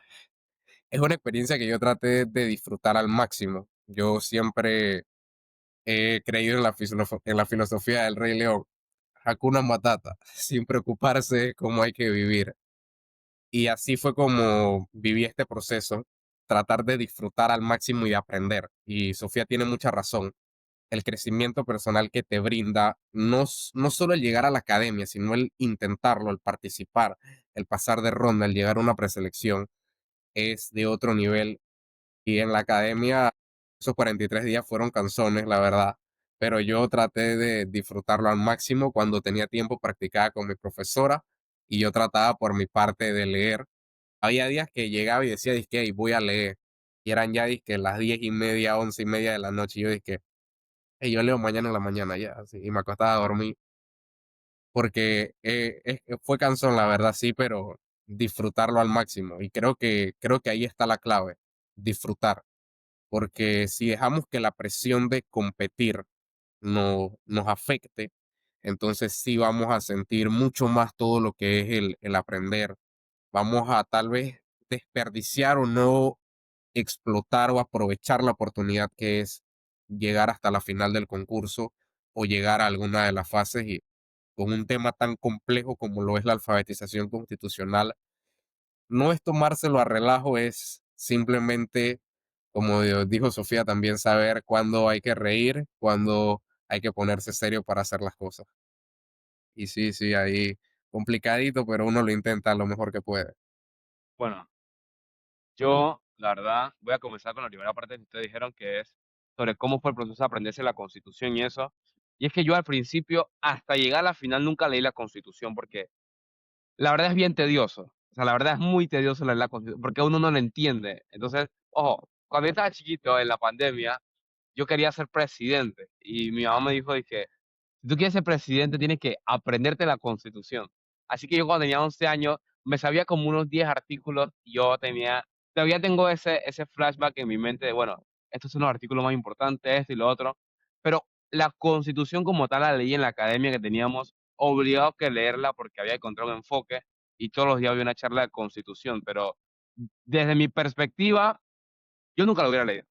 que yo traté de disfrutar al máximo. Yo siempre he creído en la filosofía del Rey León, Hakuna Matata, sin preocuparse cómo hay que vivir. Y así fue como viví este proceso, tratar de disfrutar al máximo y de aprender. Y Sofía tiene mucha razón. El crecimiento personal que te brinda, no solo el llegar a la academia, sino el intentarlo, el participar, el pasar de ronda, el llegar a una preselección, es de otro nivel. Y en la academia, esos 43 días fueron cansones, la verdad, pero yo traté de disfrutarlo al máximo. Cuando tenía tiempo, practicaba con mi profesora y yo trataba por mi parte de leer. Había días que llegaba y decía, dizque, "Ey, voy a leer", y eran ya, dizque, las 10:30, 11:30 de la noche, y yo dije, "Ey, yo leo mañana en la mañana ya", así, y me acostaba a dormir, porque fue cansón, la verdad, sí, pero disfrutarlo al máximo, y creo que ahí está la clave, disfrutar. Porque si dejamos que la presión de competir nos afecte, entonces sí vamos a sentir mucho más todo lo que es el aprender. Vamos a tal vez desperdiciar o no explotar o aprovechar la oportunidad que es llegar hasta la final del concurso o llegar a alguna de las fases y con un tema tan complejo como lo es la alfabetización constitucional, no es tomárselo a relajo, es simplemente, como dijo Sofía, también saber cuándo hay que reír, cuándo hay que ponerse serio para hacer las cosas. Y sí, sí, ahí complicadito, pero uno lo intenta lo mejor que puede. Bueno, yo, la verdad, voy a comenzar con la primera parte que ustedes dijeron, que es sobre cómo fue el proceso de aprenderse la Constitución y eso. Y es que yo al principio, hasta llegar a la final, nunca leí la Constitución porque la verdad es bien tedioso. O sea, la verdad es muy tedioso leer la Constitución porque uno no la entiende. Entonces, ojo, cuando yo estaba chiquito en la pandemia, yo quería ser presidente y mi mamá me dijo, dije, si tú quieres ser presidente, tienes que aprenderte la Constitución. Así que yo cuando tenía 11 años, me sabía como unos 10 artículos y yo todavía tengo ese flashback en mi mente de, bueno, estos son los artículos más importantes, esto y lo otro. Pero la Constitución como tal la leí en la academia que teníamos obligado que leerla porque había que encontrar un enfoque y todos los días había una charla de Constitución. Pero desde mi perspectiva, yo nunca lo hubiera leído.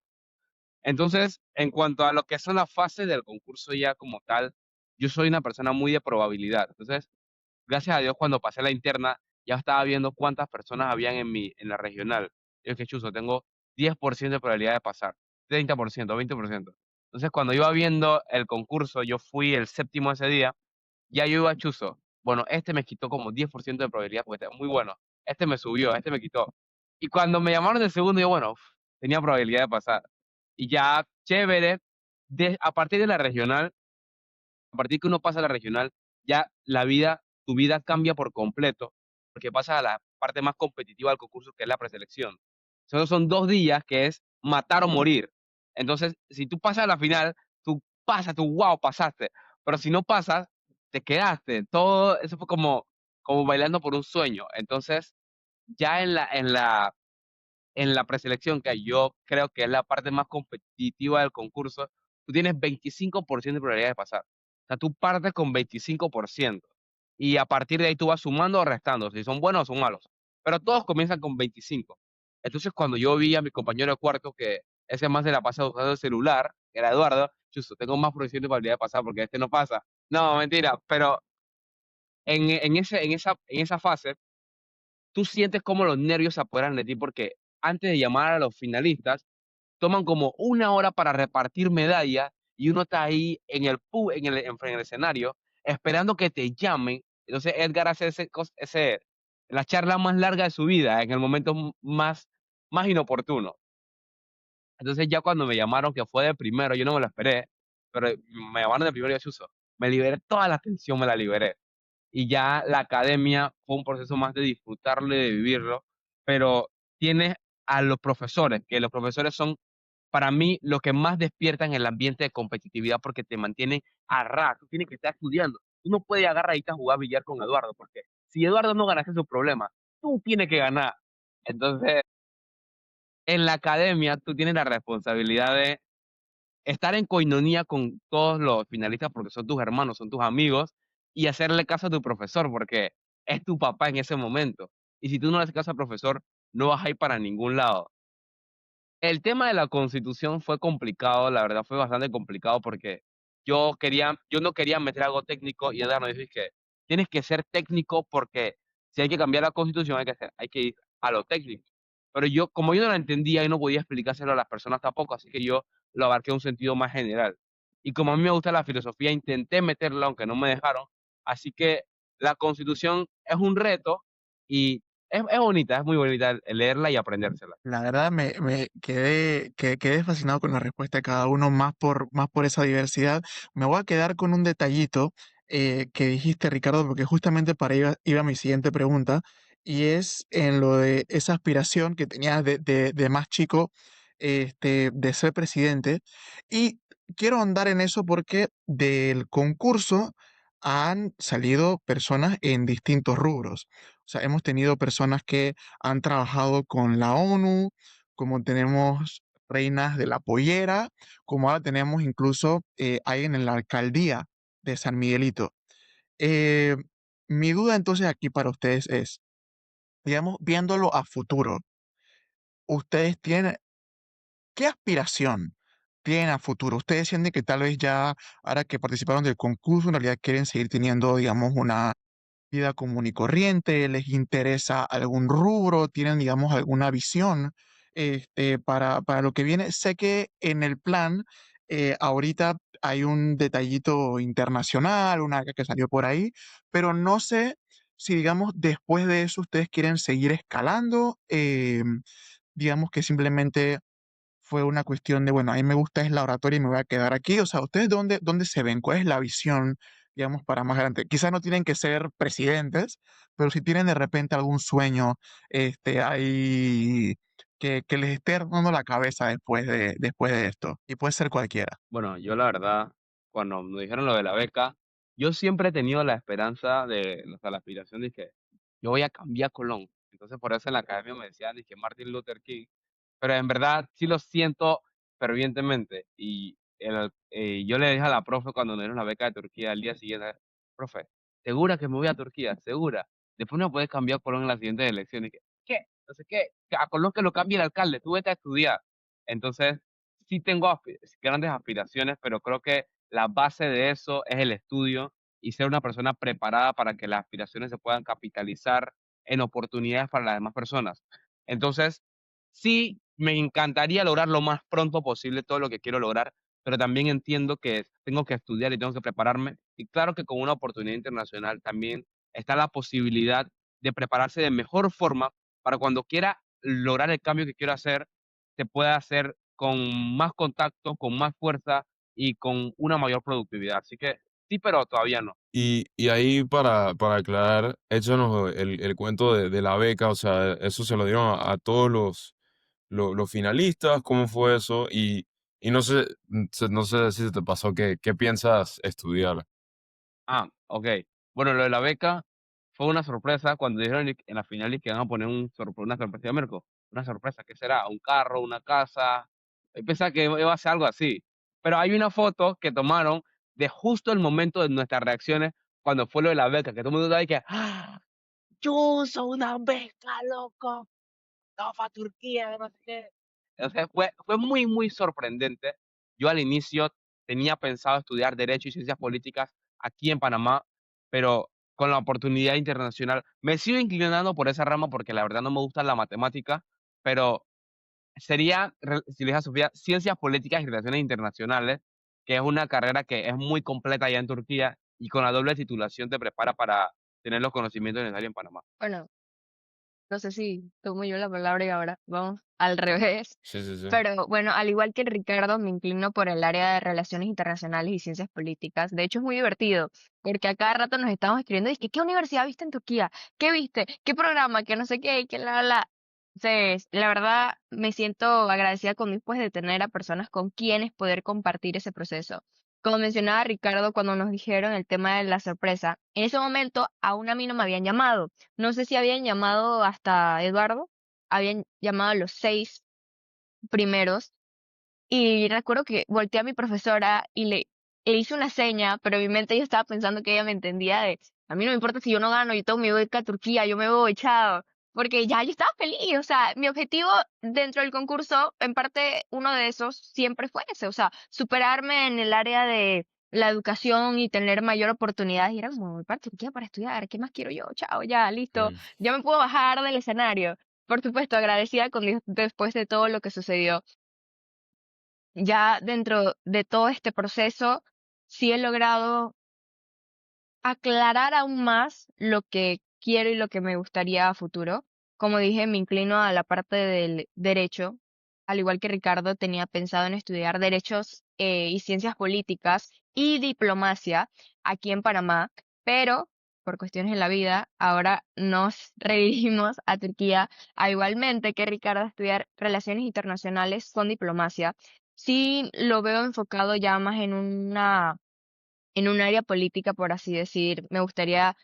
Entonces, en cuanto a lo que son las fases del concurso ya como tal, yo soy una persona muy de probabilidad. Entonces, gracias a Dios, cuando pasé la interna, ya estaba viendo cuántas personas habían en la regional. Yo dije, chuzo, tengo 10% de probabilidad de pasar, 30%, 20%. Entonces, cuando iba viendo el concurso, yo fui el séptimo ese día, ya yo iba chuzo. Bueno, este me quitó como 10% de probabilidad porque está muy bueno. Este me subió, este me quitó. Y cuando me llamaron de segundo, yo, bueno, uf, tenía probabilidad de pasar. Y ya, chévere, a partir de la regional, a partir que uno pasa a la regional, ya tu vida cambia por completo, porque pasas a la parte más competitiva del concurso, que es la preselección. Solo son 2 días que es matar o morir. Entonces, si tú pasas a la final, tú pasas, tú wow, pasaste. Pero si no pasas, te quedaste. Todo eso fue como bailando por un sueño. Entonces, ya en la preselección, que yo creo que es la parte más competitiva del concurso, tú tienes 25% de probabilidad de pasar. O sea, tú partes con 25%. Y a partir de ahí tú vas sumando o restando, si son buenos o son malos. Pero todos comienzan con 25. Entonces, cuando yo vi a mi compañero de cuarto, que ese más se la pasa usando el celular, que era Eduardo, chuzo, tengo más por ciento de probabilidad de pasar porque este no pasa. No, mentira, pero en esa fase, tú sientes como los nervios se apoderan de ti porque antes de llamar a los finalistas, toman como 1 hora para repartir medallas y uno está ahí en el escenario esperando que te llamen. Entonces Edgar hace la charla más larga de su vida en el momento más inoportuno. Entonces ya cuando me llamaron, que fue de primero, yo no me lo esperé, pero me llamaron de primero y yo, chuzo, me liberé toda la tensión, me la liberé. Y ya la academia fue un proceso más de disfrutarlo y de vivirlo, pero tienes a los profesores, que los profesores son para mí lo que más despiertan el ambiente de competitividad porque te mantienen a ras, tú tienes que estar estudiando. Tú no puedes agarrar ahí a jugar billar con Eduardo, porque si Eduardo no ganaste su problema, tú tienes que ganar. Entonces, en la academia tú tienes la responsabilidad de estar en coinonía con todos los finalistas porque son tus hermanos, son tus amigos, y hacerle caso a tu profesor porque es tu papá en ese momento. Y si tú no le haces caso al profesor, no vas a ir para ningún lado. El tema de la Constitución fue complicado, la verdad fue bastante complicado porque yo no quería meter algo técnico y Edgar nos dijo que tienes que ser técnico porque si hay que cambiar la Constitución hay que ir a lo técnico. Pero yo, como yo no la entendía, yo no podía explicárselo a las personas tampoco, así que yo lo abarqué en un sentido más general. Y como a mí me gusta la filosofía, intenté meterlo, aunque no me dejaron. Así que la Constitución es un reto y es bonita, es muy bonita leerla y aprendérsela. La verdad me quedé fascinado con la respuesta de cada uno, más por esa diversidad. Me voy a quedar con un detallito que dijiste, Ricardo, porque justamente para iba mi siguiente pregunta, y es en lo de esa aspiración que tenías de más chico, de ser presidente. Y quiero ahondar en eso porque del concurso han salido personas en distintos rubros. O sea, hemos tenido personas que han trabajado con la ONU, como tenemos reinas de la pollera, como ahora tenemos incluso alguien en la alcaldía de San Miguelito. Eh, Mi duda entonces aquí para ustedes es, digamos, viéndolo a futuro, ustedes tienen, ¿qué aspiración tienen a futuro? Ustedes sienten que tal vez ya, ahora que participaron del concurso, en realidad quieren seguir teniendo, digamos, una vida común y corriente, les interesa algún rubro, tienen, digamos, alguna visión para lo que viene. Sé que en el plan ahorita hay un detallito internacional, una que salió por ahí, pero no sé si, digamos, después de eso ustedes quieren seguir escalando, digamos que simplemente fue una cuestión de, bueno, a mí me gusta es la oratoria y me voy a quedar aquí. O sea, ¿ustedes dónde se ven? ¿Cuál es la visión, digamos, para más adelante? Quizás no tienen que ser presidentes, pero si tienen de repente algún sueño ahí que les esté dando la cabeza después de esto. Y puede ser cualquiera. Bueno, yo la verdad, cuando me dijeron lo de la beca, yo siempre he tenido la esperanza o sea, la aspiración de que yo voy a cambiar Colón. Entonces, por eso en la academia me decían que Martin Luther King, pero en verdad sí lo siento fervientemente. Y yo le dije a la profe cuando me dieron la beca de Turquía al día siguiente, profe, ¿segura que me voy a Turquía? ¿Segura? Después no puedes cambiar Colón en las siguientes elecciones. ¿Qué? ¿Qué? Entonces, ¿qué? A Colón que lo cambie el alcalde, tú vete a estudiar. Entonces, sí tengo grandes aspiraciones, pero creo que la base de eso es el estudio y ser una persona preparada para que las aspiraciones se puedan capitalizar en oportunidades para las demás personas. Entonces, sí, me encantaría lograr lo más pronto posible todo lo que quiero lograr, pero también entiendo que tengo que estudiar y tengo que prepararme. Y claro que con una oportunidad internacional también está la posibilidad de prepararse de mejor forma para cuando quiera lograr el cambio que quiero hacer, se pueda hacer con más contacto, con más fuerza y con una mayor productividad. Así que sí, pero todavía no. Y ahí para aclarar, échanos el cuento de la beca, o sea, eso se lo dieron a todos los finalistas, ¿cómo fue eso? Y no sé, no sé si se te pasó, ¿qué piensas estudiar? Ah, ok. Bueno, lo de la beca fue una sorpresa cuando dijeron en la final y que van a poner una sorpresa de Mirko. Una sorpresa, ¿qué será? ¿Un carro, una casa? Yo pensaba que iba a ser algo así. Pero hay una foto que tomaron de justo el momento de nuestras reacciones cuando fue lo de la beca, que todo el mundo estaba ahí que, ¡ah! Yo uso una beca, loco. No, para Turquía, que no sé qué. O sea, fue muy, muy sorprendente. Yo al inicio tenía pensado estudiar Derecho y Ciencias Políticas aquí en Panamá, pero con la oportunidad internacional me sigo inclinando por esa rama porque la verdad no me gusta la matemática, pero sería, si le dije a Sofía, Ciencias Políticas y Relaciones Internacionales, que es una carrera que es muy completa allá en Turquía y con la doble titulación te prepara para tener los conocimientos necesarios en Panamá. Bueno, no sé si tomo yo la palabra y ahora vamos al revés. Sí, sí, sí. Pero bueno, al igual que Ricardo, me inclino por el área de relaciones internacionales y ciencias políticas. De hecho, es muy divertido, porque a cada rato nos estamos escribiendo, y que, ¿qué universidad viste en Turquía? ¿Qué viste? ¿Qué programa? Que no sé qué, que la. Entonces, la verdad, me siento agradecida con Dios, pues, de tener a personas con quienes poder compartir ese proceso. Como mencionaba Ricardo, cuando nos dijeron el tema de la sorpresa, en ese momento aún a mí no me habían llamado. No sé si habían llamado hasta Eduardo, habían llamado a los 6 primeros, y recuerdo que volteé a mi profesora y le hice una seña, pero en mi mente yo estaba pensando que ella me entendía de, a mí no me importa si yo no gano, yo tengo mi beca a Turquía, yo me voy, chao. Porque ya yo estaba feliz, o sea, mi objetivo dentro del concurso, en parte uno de esos siempre fue ese, o sea, superarme en el área de la educación y tener mayor oportunidad. Y era como, voy para Turquía para estudiar, ¿qué más quiero yo? Chao, ya, listo, Mm. ya me puedo bajar del escenario. Por supuesto, agradecida con Dios después de todo lo que sucedió. Ya dentro de todo este proceso, sí he logrado aclarar aún más lo que quiero y lo que me gustaría a futuro. Como dije, me inclino a la parte del derecho. Al igual que Ricardo, tenía pensado en estudiar derechos y ciencias políticas y diplomacia aquí en Panamá, pero por cuestiones de la vida, ahora nos redirigimos a Turquía, a igualmente que Ricardo, a estudiar relaciones internacionales con diplomacia. Sí lo veo enfocado ya más en un área política, por así decir. Me gustaría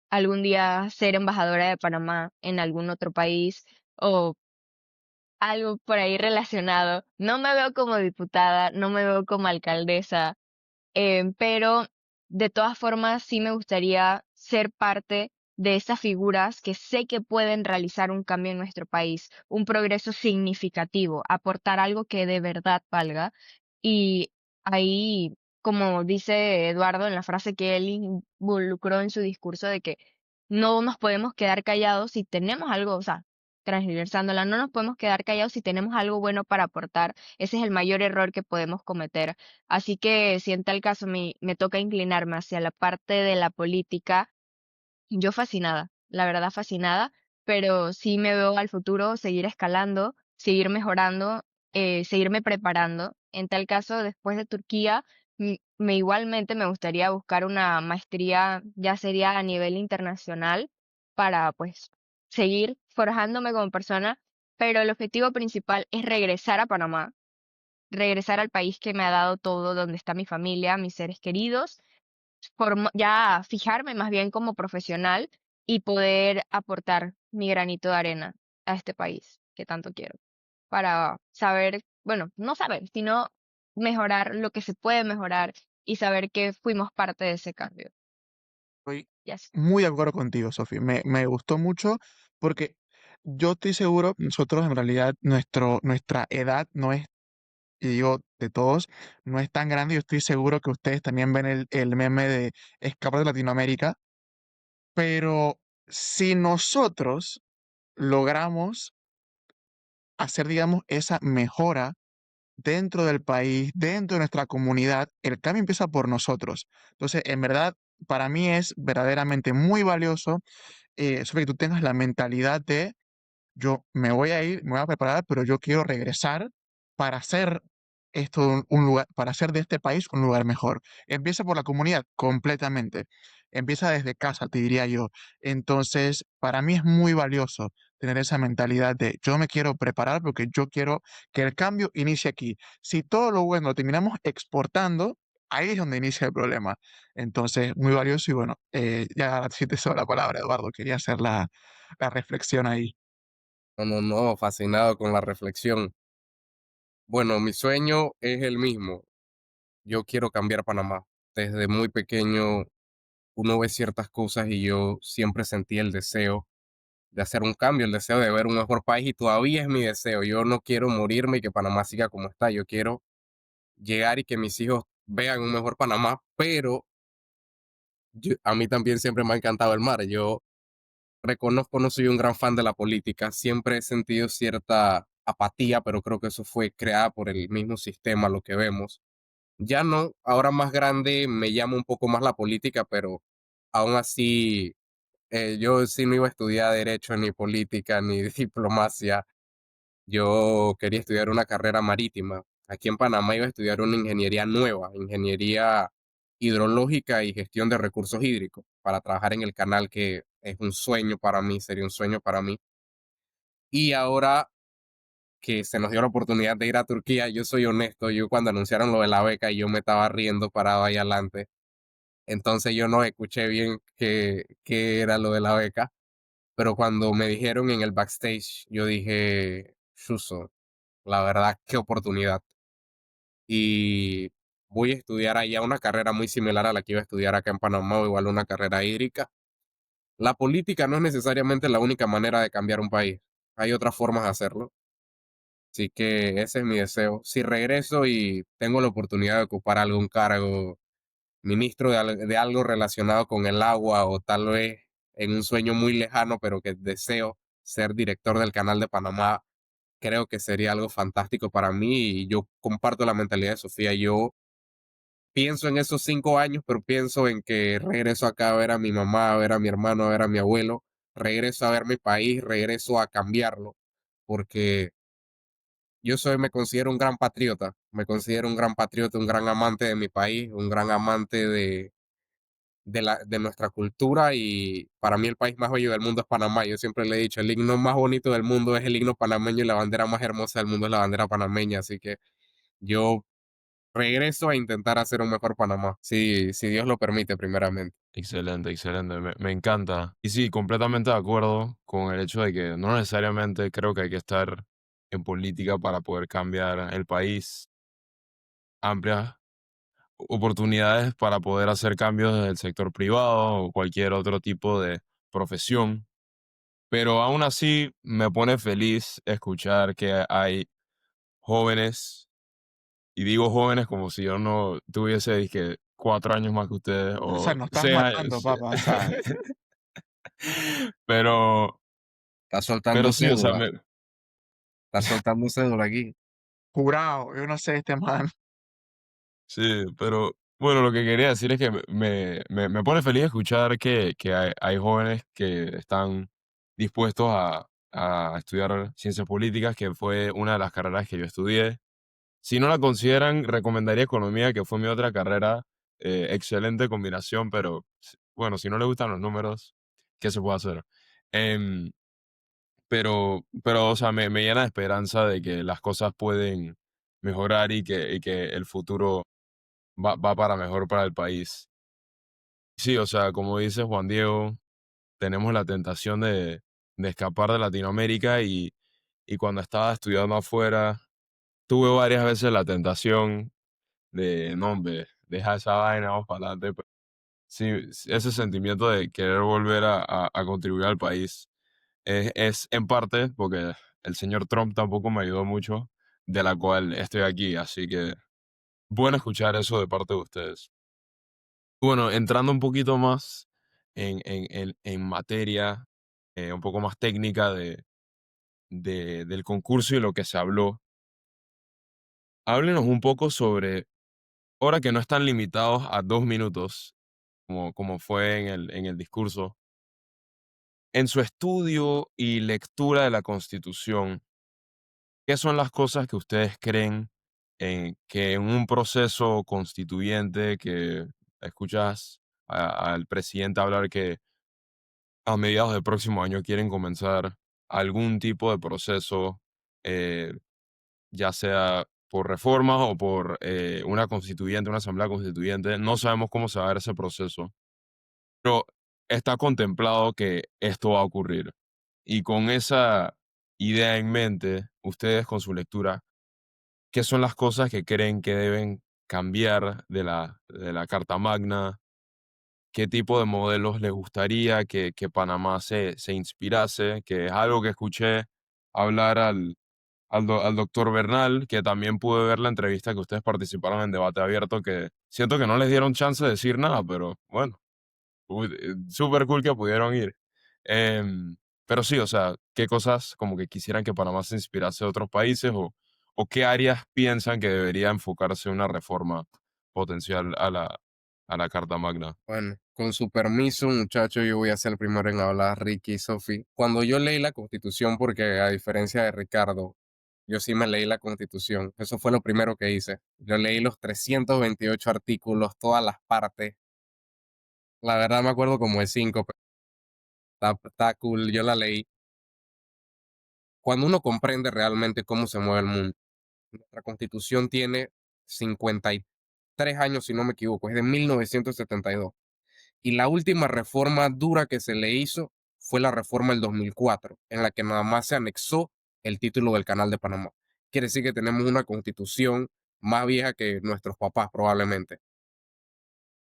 algún día ser embajadora de Panamá en algún otro país o algo por ahí relacionado. No me veo como diputada, no me veo como alcaldesa, pero de todas formas sí me gustaría ser parte de esas figuras que sé que pueden realizar un cambio en nuestro país, un progreso significativo, aportar algo que de verdad valga. Y ahí, como dice Eduardo en la frase que él involucró en su discurso de que no nos podemos quedar callados si tenemos algo, o sea, transversándola, no nos podemos quedar callados si tenemos algo bueno para aportar. Ese es el mayor error que podemos cometer. Así que si en tal caso me toca inclinarme hacia la parte de la política, yo fascinada, la verdad fascinada, pero sí me veo al futuro seguir escalando, seguir mejorando, seguirme preparando. En tal caso, después de Turquía, igualmente me gustaría buscar una maestría, ya sería a nivel internacional, para pues seguir forjándome como persona, pero el objetivo principal es regresar a Panamá, regresar al país que me ha dado todo, donde está mi familia, mis seres queridos, ya fijarme más bien como profesional y poder aportar mi granito de arena a este país que tanto quiero, para saber, bueno, no saber, sino mejorar lo que se puede mejorar y saber que fuimos parte de ese cambio. Estoy Ya sé. muy de acuerdo contigo, Sofi. Me gustó mucho porque yo estoy seguro, nosotros en realidad, nuestra edad no es, y digo de todos, no es tan grande. Yo estoy seguro que ustedes también ven el meme de Escapar de Latinoamérica, pero si nosotros logramos hacer, digamos, esa mejora dentro del país, dentro de nuestra comunidad, el cambio empieza por nosotros. Entonces, en verdad, para mí es verdaderamente muy valioso, sobre que tú tengas la mentalidad de yo me voy a ir, me voy a preparar, pero yo quiero regresar para hacer esto un lugar, para hacer de este país un lugar mejor. Empieza por la comunidad, completamente. Empieza desde casa, te diría yo. Entonces, para mí es muy valioso tener esa mentalidad de yo me quiero preparar porque yo quiero que el cambio inicie aquí. Si todo lo bueno lo terminamos exportando, ahí es donde inicia el problema. Entonces, muy valioso y bueno, ya sí te cedo la palabra, Eduardo. Quería hacer la reflexión ahí. No, no, no, fascinado con la reflexión. Bueno, mi sueño es el mismo. Yo quiero cambiar Panamá. Desde muy pequeño uno ve ciertas cosas y yo siempre sentí el deseo de hacer un cambio, el deseo de ver un mejor país y todavía es mi deseo. Yo no quiero morirme y que Panamá siga como está. Yo quiero llegar y que mis hijos vean un mejor Panamá, pero a mí también siempre me ha encantado el mar. Yo reconozco, no soy un gran fan de la política, siempre he sentido cierta apatía, pero creo que eso fue creada por el mismo sistema, lo que vemos. Ya no, ahora más grande me llama un poco más la política, pero aún así yo sí no iba a estudiar derecho, ni política, ni diplomacia. Yo quería estudiar una carrera marítima. Aquí en Panamá iba a estudiar una ingeniería nueva, ingeniería hidrológica y gestión de recursos hídricos, para trabajar en el canal, que es un sueño para mí, sería un sueño para mí. Y ahora que se nos dio la oportunidad de ir a Turquía, yo soy honesto, yo cuando anunciaron lo de la beca, yo me estaba riendo parado ahí adelante. Entonces yo no escuché bien qué era lo de la beca, pero cuando me dijeron en el backstage, yo dije, Suso, la verdad, qué oportunidad. Y voy a estudiar allá una carrera muy similar a la que iba a estudiar acá en Panamá, o igual una carrera hídrica. La política no es necesariamente la única manera de cambiar un país. Hay otras formas de hacerlo. Así que ese es mi deseo. Si regreso y tengo la oportunidad de ocupar algún cargo, ministro de algo relacionado con el agua, o tal vez en un sueño muy lejano, pero que deseo ser director del Canal de Panamá, creo que sería algo fantástico para mí y yo comparto la mentalidad de Sofía. Yo pienso en esos 5 años, pero pienso en que regreso acá a ver a mi mamá, a ver a mi hermano, a ver a mi abuelo, regreso a ver mi país, regreso a cambiarlo, porque me considero un gran patriota, me considero un gran patriota, un gran amante de mi país, un gran amante de nuestra cultura, y para mí el país más bello del mundo es Panamá. Yo siempre le he dicho, el himno más bonito del mundo es el himno panameño y la bandera más hermosa del mundo es la bandera panameña, así que yo regreso a intentar hacer un mejor Panamá, si Dios lo permite primeramente. Excelente, excelente, me encanta. Y sí, completamente de acuerdo con el hecho de que no necesariamente creo que hay que estar en política para poder cambiar el país. Amplias oportunidades para poder hacer cambios en el sector privado o cualquier otro tipo de profesión. Pero aún así me pone feliz escuchar que hay jóvenes, y digo jóvenes como si yo no tuviese dizque 4 años más que ustedes O sea, o nos estás 6 años. matando, papá. O sea, Pero, Está pero soltando sí, o sea, cédula, está soltando cédula aquí. jurado, yo no sé este man. sí, pero bueno, lo que quería decir es que me pone feliz escuchar que hay jóvenes que están dispuestos a estudiar ciencias políticas, que fue una de las carreras que yo estudié. Si no la consideran, recomendaría economía, que fue mi otra carrera. Excelente combinación, pero bueno, si no le gustan los números, ¿qué se puede hacer? Em, pero, o sea, me llena de esperanza de que las cosas pueden mejorar y que el futuro va para mejor para el país. Sí, o sea, como dice Juan Diego, tenemos la tentación de escapar de Latinoamérica, y cuando estaba estudiando afuera, tuve varias veces la tentación de, no, hombre, deja esa vaina, vamos para adelante. Sí, ese sentimiento de querer volver a contribuir al país. es en parte porque el señor Trump tampoco me ayudó mucho, de la cual estoy aquí, así que bueno escuchar eso de parte de ustedes. Bueno, entrando un poquito más en materia, un poco más técnica del concurso y lo que se habló, háblenos un poco sobre, ahora que no están limitados a 2 minutos, como fue en el discurso, en su estudio y lectura de la Constitución, ¿qué son las cosas que ustedes creen que en un proceso constituyente que escuchas al presidente hablar que a mediados del próximo año quieren comenzar algún tipo de proceso, eh, ya sea por reformas o por una constituyente, una asamblea constituyente? No sabemos cómo se va a ver ese proceso, pero está contemplado que esto va a ocurrir. Y con esa idea en mente, ustedes con su lectura, ¿qué son las cosas que creen que deben cambiar de la Carta Magna? ¿Qué tipo de modelos les gustaría que Panamá se inspirase? Que es algo que escuché hablar al doctor Bernal, que también pude ver la entrevista que ustedes participaron en Debate Abierto, que siento que no les dieron chance de decir nada, pero bueno, súper cool que pudieron ir. Em, pero sí, o sea, ¿qué cosas como que quisieran que Panamá se inspirase de otros países o qué áreas piensan que debería enfocarse una reforma potencial a la Carta Magna? Bueno, con su permiso, muchachos, yo voy a ser el primero en hablar, Ricky y Sophie. Cuando yo leí la Constitución, porque a diferencia de Ricardo, yo sí me leí la Constitución. Eso fue lo primero que hice. Yo leí los 328 artículos, todas las partes. La verdad me acuerdo como de 5, pero está cool, yo la leí. Cuando uno comprende realmente cómo se mueve el mundo, nuestra Constitución tiene 53 años, si no me equivoco, es de 1972. Y la última reforma dura que se le hizo fue la reforma del 2004, en la que nada más se anexó el título del Canal de Panamá. Quiere decir que tenemos una constitución más vieja que nuestros papás probablemente.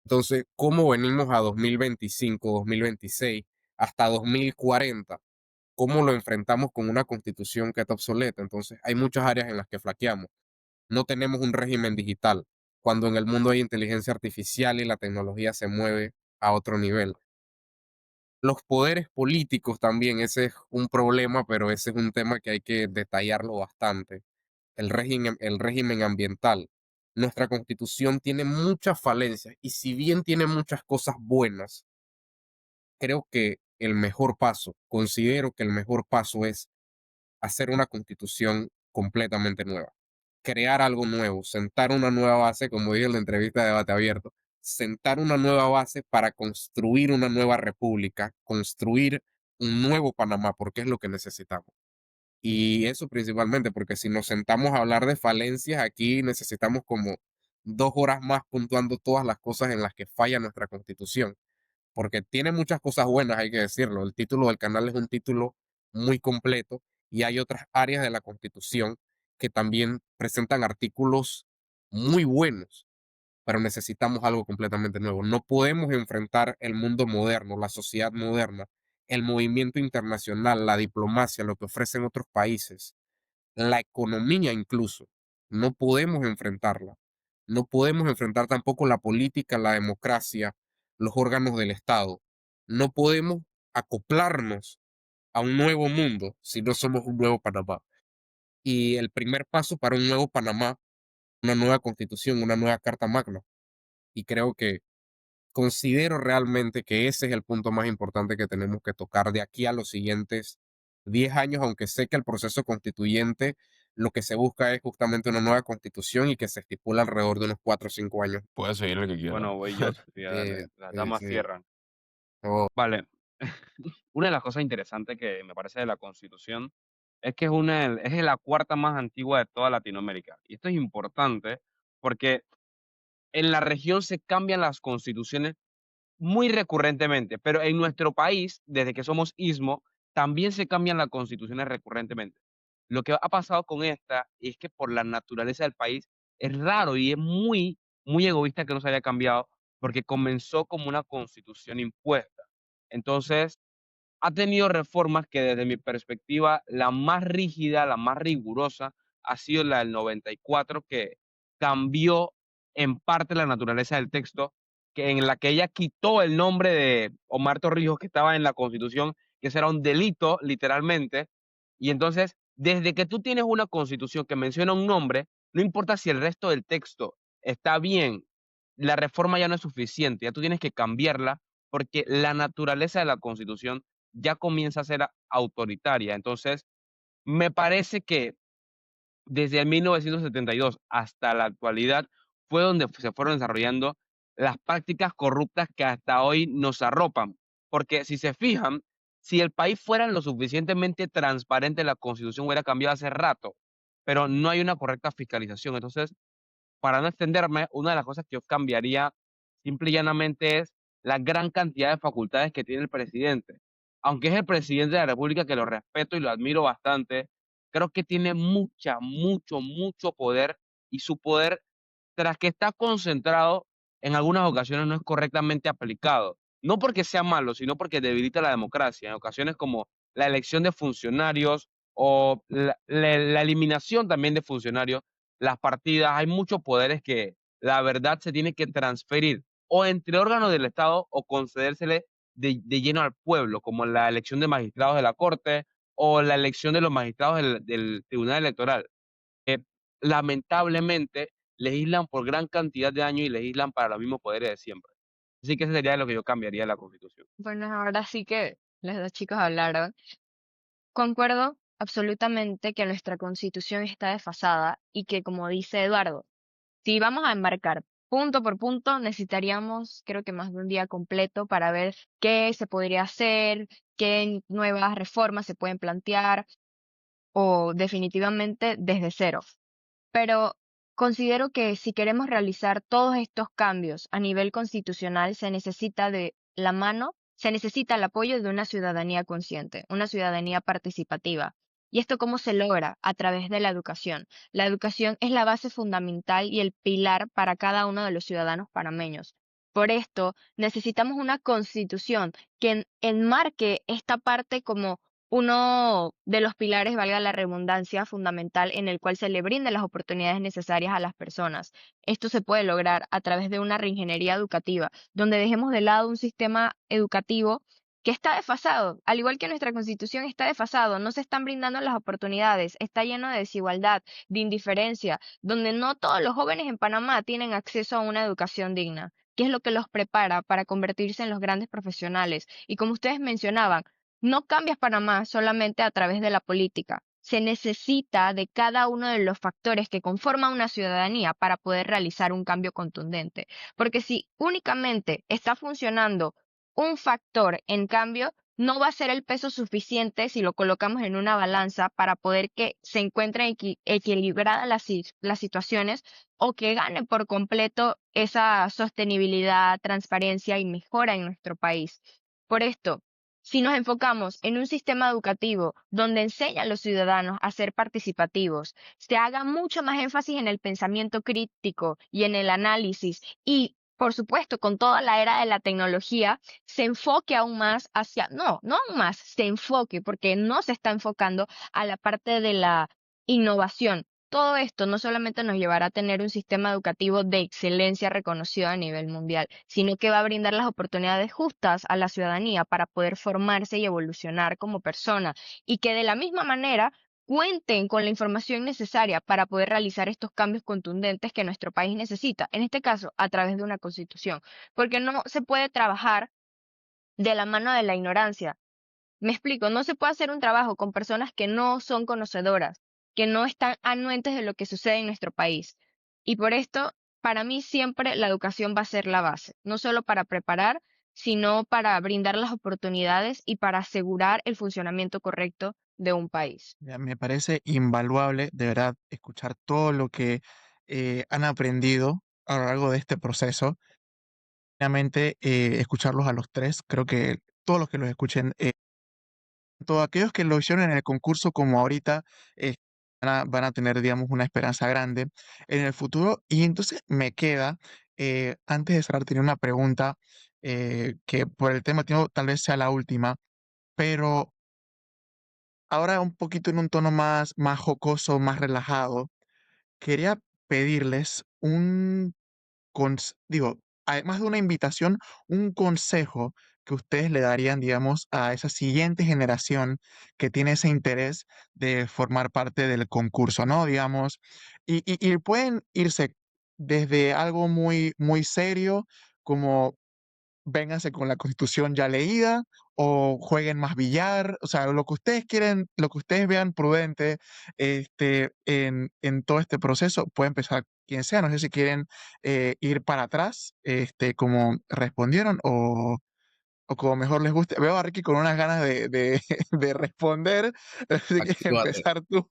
Entonces, ¿cómo venimos a 2025, 2026, hasta 2040? ¿Cómo lo enfrentamos con una constitución que está obsoleta? Entonces, hay muchas áreas en las que flaqueamos. No tenemos un régimen digital, cuando en el mundo hay inteligencia artificial y la tecnología se mueve a otro nivel. Los poderes políticos también, ese es un problema, pero ese es un tema que hay que detallarlo bastante. El régimen ambiental. Nuestra constitución tiene muchas falencias y si bien tiene muchas cosas buenas, creo que considero que el mejor paso es hacer una constitución completamente nueva, crear algo nuevo, sentar una nueva base, como dije en la entrevista de Debate Abierto, sentar una nueva base para construir una nueva república, construir un nuevo Panamá, porque es lo que necesitamos. Y eso principalmente, porque si nos sentamos a hablar de falencias, aquí necesitamos como 2 horas más puntuando todas las cosas en las que falla nuestra constitución, porque tiene muchas cosas buenas, hay que decirlo. El título del canal es un título muy completo y hay otras áreas de la Constitución que también presentan artículos muy buenos, pero necesitamos algo completamente nuevo. No podemos enfrentar el mundo moderno, la sociedad moderna, el movimiento internacional, la diplomacia, lo que ofrecen otros países, la economía incluso. No podemos enfrentarla. No podemos enfrentar tampoco la política, la democracia, los órganos del Estado. No podemos acoplarnos a un nuevo mundo si no somos un nuevo Panamá. Y el primer paso para un nuevo Panamá, una nueva constitución, una nueva Carta Magna. Y creo que considero realmente que ese es el punto más importante que tenemos que tocar de aquí a los siguientes 10 años, aunque sé que el proceso constituyente lo que se busca es justamente una nueva constitución y que se estipula alrededor de unos 4 o 5 años. Puede seguir el que quiera. Bueno, voy yo, Sofía, dale. Las Sí, damas sí. cierran. Oh, Vale. Una de las cosas interesantes que me parece de la Constitución es que es la cuarta más antigua de toda Latinoamérica. Y esto es importante porque en la región se cambian las constituciones muy recurrentemente, pero en nuestro país, desde que somos istmo, también se cambian las constituciones recurrentemente. Lo que ha pasado con esta es que por la naturaleza del país es raro y es muy, muy egoísta que no se haya cambiado porque comenzó como una constitución impuesta. Entonces, ha tenido reformas que desde mi perspectiva, la más rígida, la más rigurosa, ha sido la del 94, que cambió en parte la naturaleza del texto, que en la que ella quitó el nombre de Omar Torrijos, que estaba en la Constitución, que ese era un delito, literalmente. Y entonces, desde que tú tienes una Constitución que menciona un nombre, no importa si el resto del texto está bien, la reforma ya no es suficiente, ya tú tienes que cambiarla porque la naturaleza de la Constitución ya comienza a ser autoritaria. Entonces, me parece que desde el 1972 hasta la actualidad fue donde se fueron desarrollando las prácticas corruptas que hasta hoy nos arropan. Porque si se fijan, si el país fuera lo suficientemente transparente, la Constitución hubiera cambiado hace rato, pero no hay una correcta fiscalización. Entonces, para no extenderme, una de las cosas que yo cambiaría simple y llanamente es la gran cantidad de facultades que tiene el presidente. Aunque es el presidente de la República, que lo respeto y lo admiro bastante, creo que tiene mucho poder, y su poder, tras que está concentrado, en algunas ocasiones no es correctamente aplicado. No porque sea malo, sino porque debilita la democracia. En ocasiones como la elección de funcionarios o la eliminación también de funcionarios, las partidas, hay muchos poderes que la verdad se tiene que transferir o entre órganos del Estado o concedérsele de lleno al pueblo, como la elección de magistrados de la Corte o la elección de los magistrados del Tribunal Electoral. Lamentablemente, legislan por gran cantidad de años y legislan para los mismos poderes de siempre. Así que eso sería lo que yo cambiaría de la Constitución. Bueno, ahora sí que los dos chicos hablaron. Concuerdo absolutamente que nuestra constitución está desfasada y que, como dice Eduardo, si vamos a enmarcar punto por punto, necesitaríamos, creo que más de un día completo para ver qué se podría hacer, qué nuevas reformas se pueden plantear o definitivamente desde cero. Pero considero que si queremos realizar todos estos cambios a nivel constitucional, se necesita de la mano, se necesita el apoyo de una ciudadanía consciente, una ciudadanía participativa. ¿Y esto cómo se logra? A través de la educación. La educación es la base fundamental y el pilar para cada uno de los ciudadanos panameños. Por esto, necesitamos una constitución que enmarque esta parte como uno de los pilares, valga la redundancia, fundamental en el cual se le brinden las oportunidades necesarias a las personas. Esto se puede lograr a través de una reingeniería educativa, donde dejemos de lado un sistema educativo que está desfasado, al igual que nuestra constitución está desfasado, no se están brindando las oportunidades, está lleno de desigualdad, de indiferencia, donde no todos los jóvenes en Panamá tienen acceso a una educación digna, que es lo que los prepara para convertirse en los grandes profesionales. Y como ustedes mencionaban, no cambias Panamá solamente a través de la política. Se necesita de cada uno de los factores que conforman una ciudadanía para poder realizar un cambio contundente. Porque si únicamente está funcionando un factor, en cambio, no va a ser el peso suficiente si lo colocamos en una balanza para poder que se encuentren equilibradas las situaciones o que gane por completo esa sostenibilidad, transparencia y mejora en nuestro país. Por esto, si nos enfocamos en un sistema educativo donde enseña a los ciudadanos a ser participativos, se haga mucho más énfasis en el pensamiento crítico y en el análisis y, por supuesto, con toda la era de la tecnología, se enfoque aún más hacia, no aún más, se enfoque, porque no se está enfocando a la parte de la innovación. Todo esto no solamente nos llevará a tener un sistema educativo de excelencia reconocido a nivel mundial, sino que va a brindar las oportunidades justas a la ciudadanía para poder formarse y evolucionar como persona, y que de la misma manera cuenten con la información necesaria para poder realizar estos cambios contundentes que nuestro país necesita, en este caso a través de una constitución, porque no se puede trabajar de la mano de la ignorancia. Me explico, no se puede hacer un trabajo con personas que no son conocedoras, que no están anuentes de lo que sucede en nuestro país. Y por esto, para mí siempre la educación va a ser la base, no solo para preparar, sino para brindar las oportunidades y para asegurar el funcionamiento correcto de un país. Ya, me parece invaluable, de verdad, escuchar todo lo que han aprendido a lo largo de este proceso. Realmente, escucharlos a los tres, creo que todos los que los escuchen, tanto aquellos que lo hicieron en el concurso como ahorita, eh, van a tener, digamos, una esperanza grande en el futuro. Y entonces me queda, antes de cerrar, tenía una pregunta que por el tema, tal vez sea la última. Pero ahora un poquito en un tono más jocoso, más relajado, quería pedirles digo, además de una invitación, un consejo que ustedes le darían, digamos, a esa siguiente generación que tiene ese interés de formar parte del concurso, ¿no? Digamos, y pueden irse desde algo muy serio, como vénganse con la Constitución ya leída o jueguen más billar, o sea, lo que ustedes quieren, lo que ustedes vean prudente en todo este proceso, puede empezar quien sea, no sé si quieren ir para atrás, como respondieron o como mejor les guste. Veo a Ricky con unas ganas de responder, así que Actívate, empezar tú.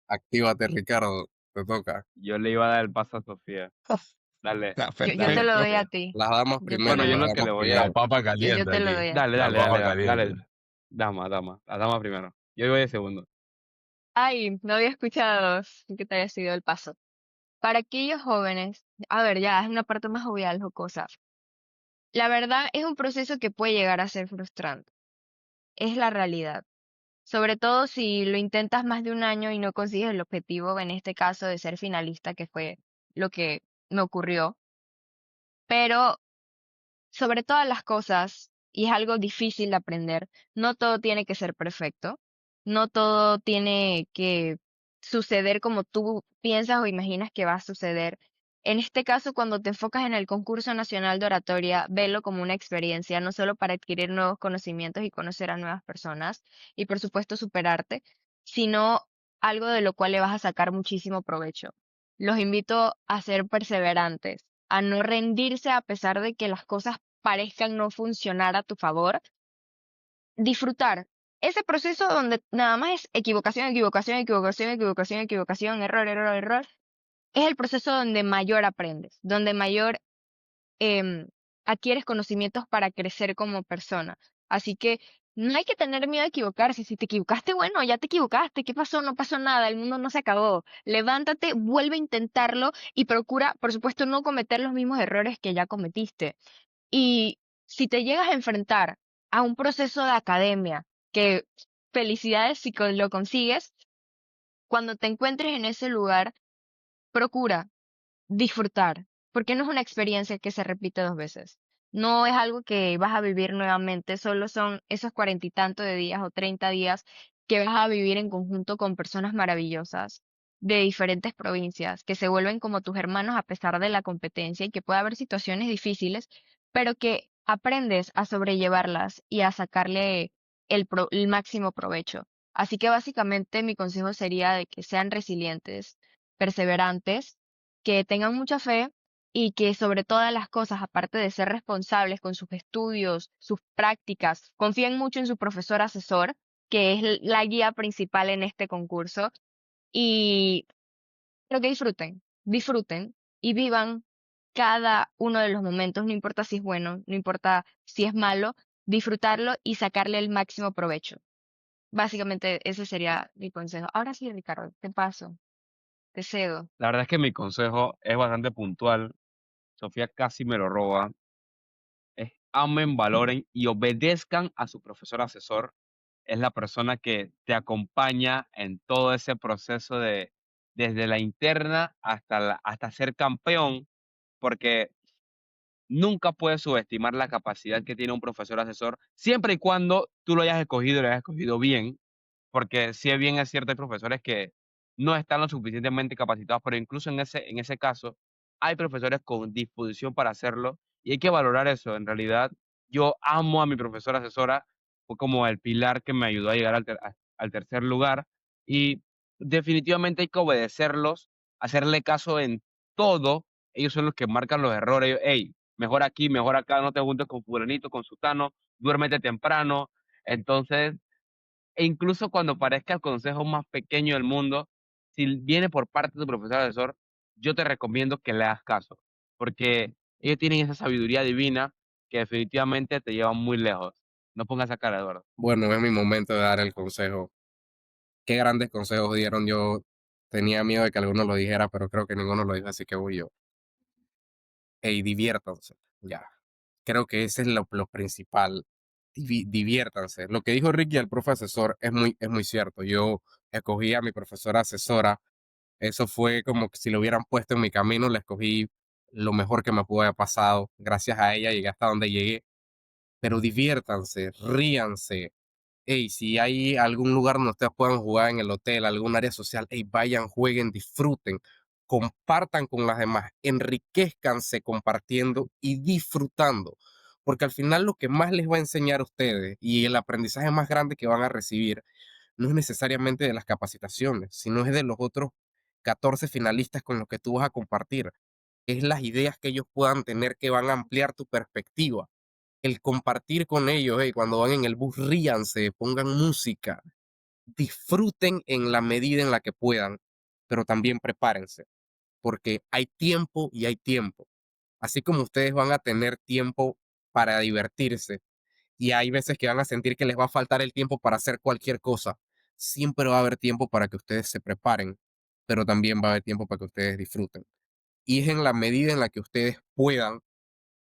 actívate, Ricardo, te toca. Yo le iba a dar el paso a Sofía. Dale, Ah, Yo te dale, lo perfecto. doy a Sofía. ti. Las damas Yo te primero, lo Bueno, yo las doy. lo que damas le voy La a... primero. papa Yo caliente te lo aquí. doy a ti. Dale, La dale, papa dale, dale. caliente. La dama primero. Yo voy de segundo. Ay, no había escuchado que te haya sido el paso. Para aquellos jóvenes, a ver, ya es una parte más jovial, jocosa. La verdad es un proceso que puede llegar a ser frustrante. Es la realidad. Sobre todo si lo intentas más de un año y no consigues el objetivo, en este caso de ser finalista, que fue lo que me ocurrió. Pero sobre todas las cosas, y es algo difícil de aprender, no todo tiene que ser perfecto, no todo tiene que suceder como tú piensas o imaginas que va a suceder. En este caso, cuando te enfocas en el concurso nacional de oratoria, velo como una experiencia, no solo para adquirir nuevos conocimientos y conocer a nuevas personas, y por supuesto superarte, sino algo de lo cual le vas a sacar muchísimo provecho. Los invito a ser perseverantes, a no rendirse a pesar de que las cosas parezcan no funcionar a tu favor, disfrutar ese proceso donde nada más es equivocación, equivocación, equivocación, equivocación, equivocación, error, error, error, es el proceso donde mayor aprendes, donde mayor em, adquieres conocimientos para crecer como persona. Así que no hay que tener miedo a equivocarse. Si te equivocaste, bueno, ya te equivocaste. ¿Qué pasó? No pasó nada. El mundo no se acabó. Levántate, vuelve a intentarlo y procura, por supuesto, no cometer los mismos errores que ya cometiste. Y si te llegas a enfrentar a un proceso de academia, que felicidades si lo consigues, cuando te encuentres en ese lugar, procura disfrutar, porque no es una experiencia que se repite dos veces. No es algo que vas a vivir nuevamente, solo son esos 40 y tantos de días o 30 días que vas a vivir en conjunto con personas maravillosas de diferentes provincias, que se vuelven como tus hermanos a pesar de la competencia y que puede haber situaciones difíciles, pero que aprendes a sobrellevarlas y a sacarle el máximo provecho. Así que básicamente mi consejo sería de que sean resilientes, perseverantes, que tengan mucha fe y que sobre todas las cosas, aparte de ser responsables con sus estudios, sus prácticas, confíen mucho en su profesor asesor, que es la guía principal en este concurso, y pero que disfruten, disfruten y vivan cada uno de los momentos, no importa si es bueno, no importa si es malo, disfrutarlo y sacarle el máximo provecho. Básicamente ese sería mi consejo. Ahora sí, Ricardo, te paso, te cedo. La verdad es que mi consejo es bastante puntual. Sofía casi me lo roba. Es amen, valoren y obedezcan a su profesor asesor. Es la persona que te acompaña en todo ese proceso de desde la interna hasta ser campeón, porque nunca puedes subestimar la capacidad que tiene un profesor asesor, siempre y cuando tú lo hayas escogido y lo hayas escogido bien, porque si bien es cierto, hay profesores que no están lo suficientemente capacitados, pero incluso en ese caso, hay profesores con disposición para hacerlo y hay que valorar eso. En realidad, yo amo a mi profesora asesora, fue como el pilar que me ayudó a llegar al tercer lugar y definitivamente hay que obedecerlos, hacerle caso en todo. Ellos son los que marcan los errores. Hey, mejor aquí, mejor acá, no te juntes con fulanito, con sutano, duérmete temprano. Entonces, e incluso cuando parezca el consejo más pequeño del mundo, si viene por parte de tu profesor asesor, yo te recomiendo que le hagas caso, porque ellos tienen esa sabiduría divina que definitivamente te lleva muy lejos. No pongas esa cara, Eduardo. Bueno, es mi momento de dar el consejo. Qué grandes consejos dieron. Yo tenía miedo de que alguno lo dijera, pero creo que ninguno lo dijo, así que voy yo. Ey, diviértanse, ya. Creo que ese es lo principal. diviértanse. Lo que dijo Ricky, el profesor, es muy cierto. Yo escogí a mi profesora asesora. Eso fue como que si lo hubieran puesto en mi camino, la escogí lo mejor que me pudo haber pasado. Gracias a ella llegué hasta donde llegué. Pero diviértanse, ríanse. Ey, si hay algún lugar donde ustedes puedan jugar en el hotel, algún área social, ey, vayan, jueguen, disfruten, compartan con las demás, enriquezcanse compartiendo y disfrutando. Porque al final lo que más les va a enseñar a ustedes y el aprendizaje más grande que van a recibir no es necesariamente de las capacitaciones, sino es de los otros 14 finalistas con los que tú vas a compartir. Es las ideas que ellos puedan tener que van a ampliar tu perspectiva. El compartir con ellos, cuando van en el bus, ríanse, pongan música, disfruten en la medida en la que puedan, pero también prepárense, porque hay tiempo y hay tiempo. Así como ustedes van a tener tiempo para divertirse y hay veces que van a sentir que les va a faltar el tiempo para hacer cualquier cosa, siempre va a haber tiempo para que ustedes se preparen, pero también va a haber tiempo para que ustedes disfruten. Y es en la medida en la que ustedes puedan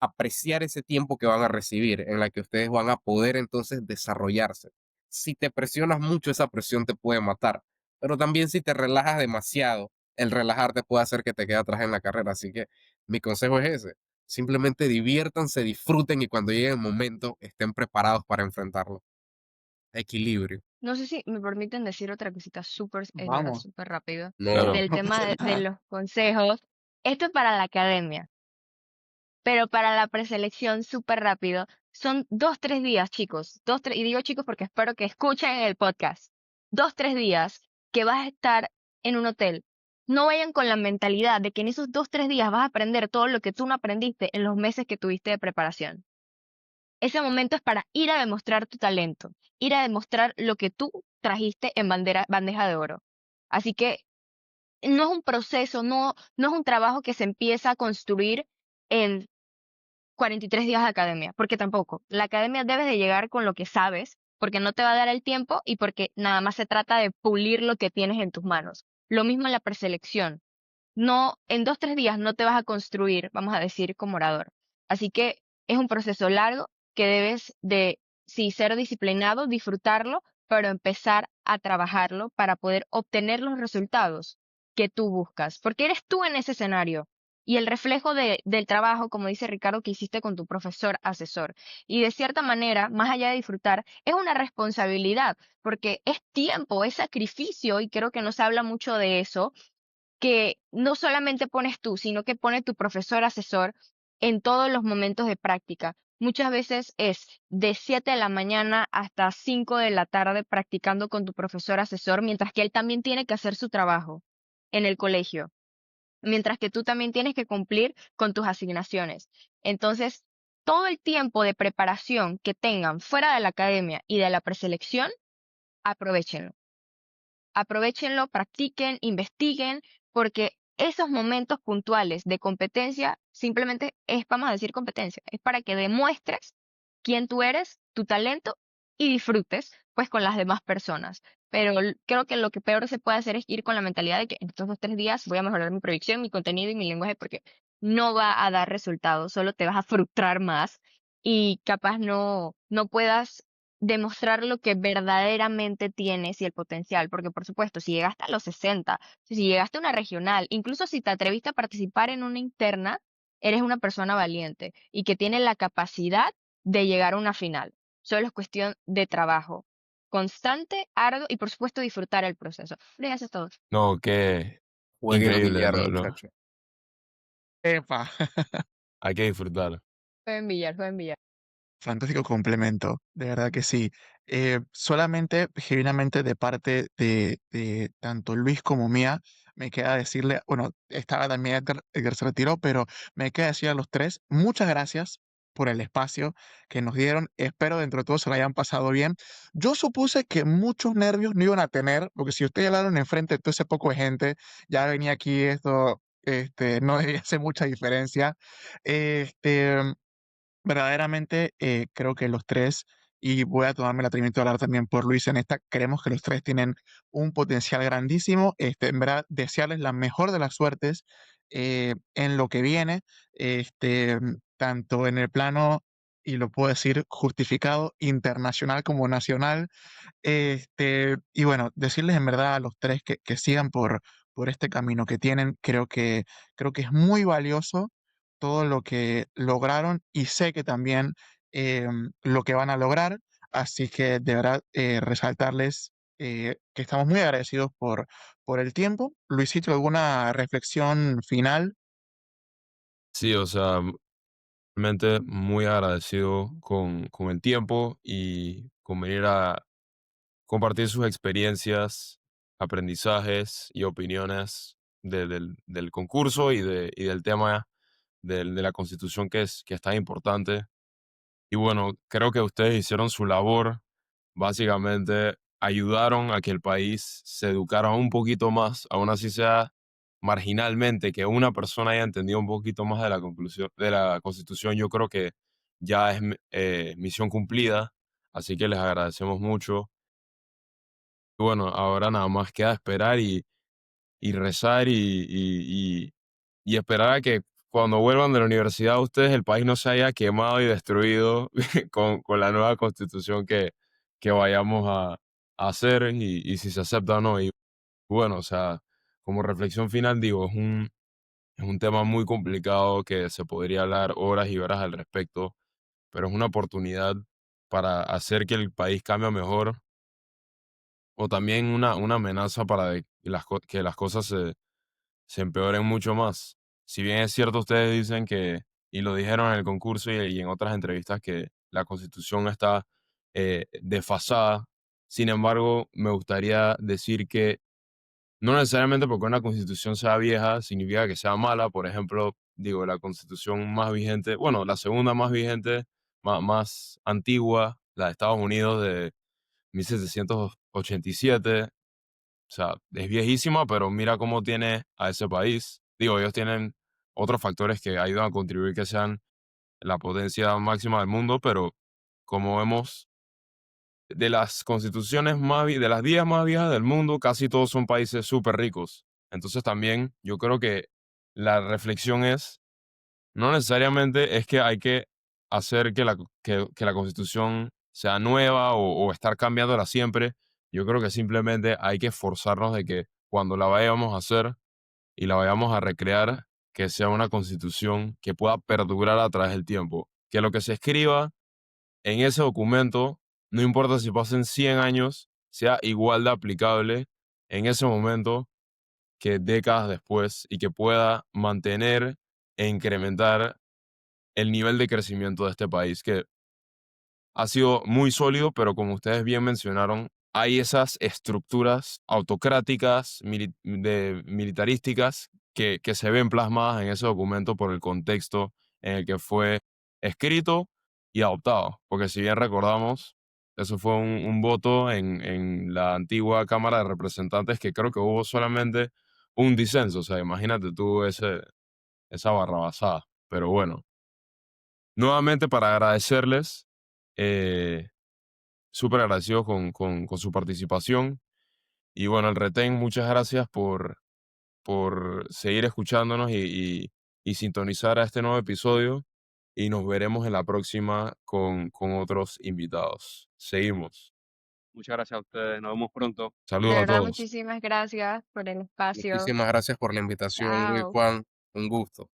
apreciar ese tiempo que van a recibir, en la que ustedes van a poder entonces desarrollarse. Si te presionas mucho, esa presión te puede matar, pero también si te relajas demasiado, el relajarte puede hacer que te quede atrás en la carrera. Así que mi consejo es ese. Simplemente diviértanse, disfruten y cuando llegue el momento estén preparados para enfrentarlo. Equilibrio. No sé si me permiten decir otra cosita súper, es verdad, Vamos, súper rápido, No, Claro. del no tema pasa de nada. los consejos. Esto es para la academia, pero para la preselección, súper rápido. Son 2, 3 días, chicos. Y digo chicos porque espero que escuchen el podcast. 2, 3 días que vas a estar en un hotel. No vayan con la mentalidad de que en esos 2, 3 días vas a aprender todo lo que tú no aprendiste en los meses que tuviste de preparación. Ese momento es para ir a demostrar tu talento, ir a demostrar lo que tú trajiste en bandeja de oro. Así que no es un proceso, no es un trabajo que se empieza a construir en 43 días de academia, porque tampoco. La academia debes de llegar con lo que sabes, porque no te va a dar el tiempo y porque nada más se trata de pulir lo que tienes en tus manos. Lo mismo en la preselección. No, en 2, 3 días no te vas a construir, vamos a decir, como orador. Así que es un proceso largo que debes de, sí, ser disciplinado, disfrutarlo, pero empezar a trabajarlo para poder obtener los resultados que tú buscas, porque eres tú en ese escenario y el reflejo del trabajo, como dice Ricardo, que hiciste con tu profesor asesor. Y de cierta manera, más allá de disfrutar, es una responsabilidad, porque es tiempo, es sacrificio, y creo que no se habla mucho de eso, que no solamente pones tú, sino que pone tu profesor asesor en todos los momentos de práctica. Muchas veces es de 7 de la mañana hasta 5 de la tarde practicando con tu profesor asesor, mientras que él también tiene que hacer su trabajo en el colegio, mientras que tú también tienes que cumplir con tus asignaciones. Entonces, todo el tiempo de preparación que tengan fuera de la academia y de la preselección, aprovechenlo. Aprovechenlo, practiquen, investiguen, porque esos momentos puntuales de competencia simplemente es, vamos a decir, competencia, es para que demuestres quién tú eres, tu talento y disfrutes pues con las demás personas. Pero creo que lo que peor se puede hacer es ir con la mentalidad de que en estos 2, 3 días voy a mejorar mi proyección, mi contenido y mi lenguaje porque no va a dar resultados, solo te vas a frustrar más y capaz no puedas demostrar lo que verdaderamente tienes y el potencial, porque por supuesto, si llegaste a los 60, si llegaste a una regional, incluso si te atreviste a participar en una interna, eres una persona valiente y que tiene la capacidad de llegar a una final. Solo es cuestión de trabajo constante, arduo y por supuesto disfrutar el proceso. Pero ya eso es todo. No, qué jueguen increíble, billar, lo, muchachos. Epa, hay que disfrutar. Fue en billar. fantástico complemento, de verdad que sí. Solamente, genuinamente, de parte de tanto Luis como mía, me queda decirle, bueno, estaba también Edgar se retiró, pero me queda decir a los tres, muchas gracias por el espacio que nos dieron. Espero dentro de todo se lo hayan pasado bien. Yo supuse que muchos nervios no iban a tener, porque si ustedes hablaron enfrente de todo ese poco de gente, ya venía aquí esto, no debía hacer mucha diferencia. Este, verdaderamente creo que los tres, y voy a tomarme el atrevimiento de hablar también por Luis en esta, creemos que los tres tienen un potencial grandísimo. En verdad, desearles la mejor de las suertes en lo que viene, tanto en el plano y lo puedo decir justificado, internacional como nacional. Y bueno, decirles en verdad a los tres que sigan por este camino que tienen, creo que es muy valioso todo lo que lograron y sé que también lo que van a lograr, así que de verdad resaltarles que estamos muy agradecidos por el tiempo. Luisito, ¿alguna reflexión final? Sí, o sea, realmente muy agradecido con el tiempo y con venir a compartir sus experiencias, aprendizajes y opiniones del concurso y del tema de la Constitución que es tan importante. Y bueno, creo que ustedes hicieron su labor, básicamente ayudaron a que el país se educara un poquito más, aún así sea marginalmente, que una persona haya entendido un poquito más de la conclusión de la Constitución, yo creo que ya es misión cumplida, así que les agradecemos mucho. Y bueno, ahora nada más queda esperar y rezar y esperar a que cuando vuelvan de la universidad ustedes, el país no se haya quemado y destruido con la nueva constitución que vayamos a hacer y si se acepta o no. Y bueno, o sea, como reflexión final digo, es un tema muy complicado que se podría hablar horas y horas al respecto, pero es una oportunidad para hacer que el país cambie a mejor o también una amenaza para que las cosas se empeoren mucho más. Si bien es cierto, ustedes dicen que, y lo dijeron en el concurso y en otras entrevistas, que la Constitución está desfasada, sin embargo, me gustaría decir que no necesariamente porque una Constitución sea vieja significa que sea mala. Por ejemplo, digo, la Constitución más vigente, bueno, la segunda más vigente, más antigua, la de Estados Unidos de 1787, o sea, es viejísima, pero mira cómo tiene a ese país. Digo, ellos tienen otros factores que ayudan a contribuir que sean la potencia máxima del mundo, pero como vemos, de las constituciones de las 10 más viejas del mundo, casi todos son países súper ricos. Entonces también yo creo que la reflexión es, no necesariamente es que hay que hacer que la constitución sea nueva o estar cambiándola siempre. Yo creo que simplemente hay que esforzarnos de que cuando la vayamos a hacer y la vayamos a recrear, que sea una constitución que pueda perdurar a través del tiempo. Que lo que se escriba en ese documento, no importa si pasen 100 años, sea igual de aplicable en ese momento que décadas después y que pueda mantener e incrementar el nivel de crecimiento de este país, que ha sido muy sólido, pero como ustedes bien mencionaron, hay esas estructuras autocráticas, militarísticas, que se ven plasmadas en ese documento por el contexto en el que fue escrito y adoptado. Porque si bien recordamos, eso fue un voto en la antigua Cámara de Representantes que creo que hubo solamente un disenso. O sea, imagínate tú esa barrabasada. Pero bueno, nuevamente para agradecerles. eh, Súper agradecido con su participación. Y bueno, el Retén, muchas gracias por seguir escuchándonos y sintonizar a este nuevo episodio. Y nos veremos en la próxima con otros invitados. Seguimos. Muchas gracias a ustedes. Nos vemos pronto. De Saludos a verdad, todos. muchísimas gracias por el espacio. Muchísimas gracias por la invitación, Hugo y Chao. Juan. Un gusto.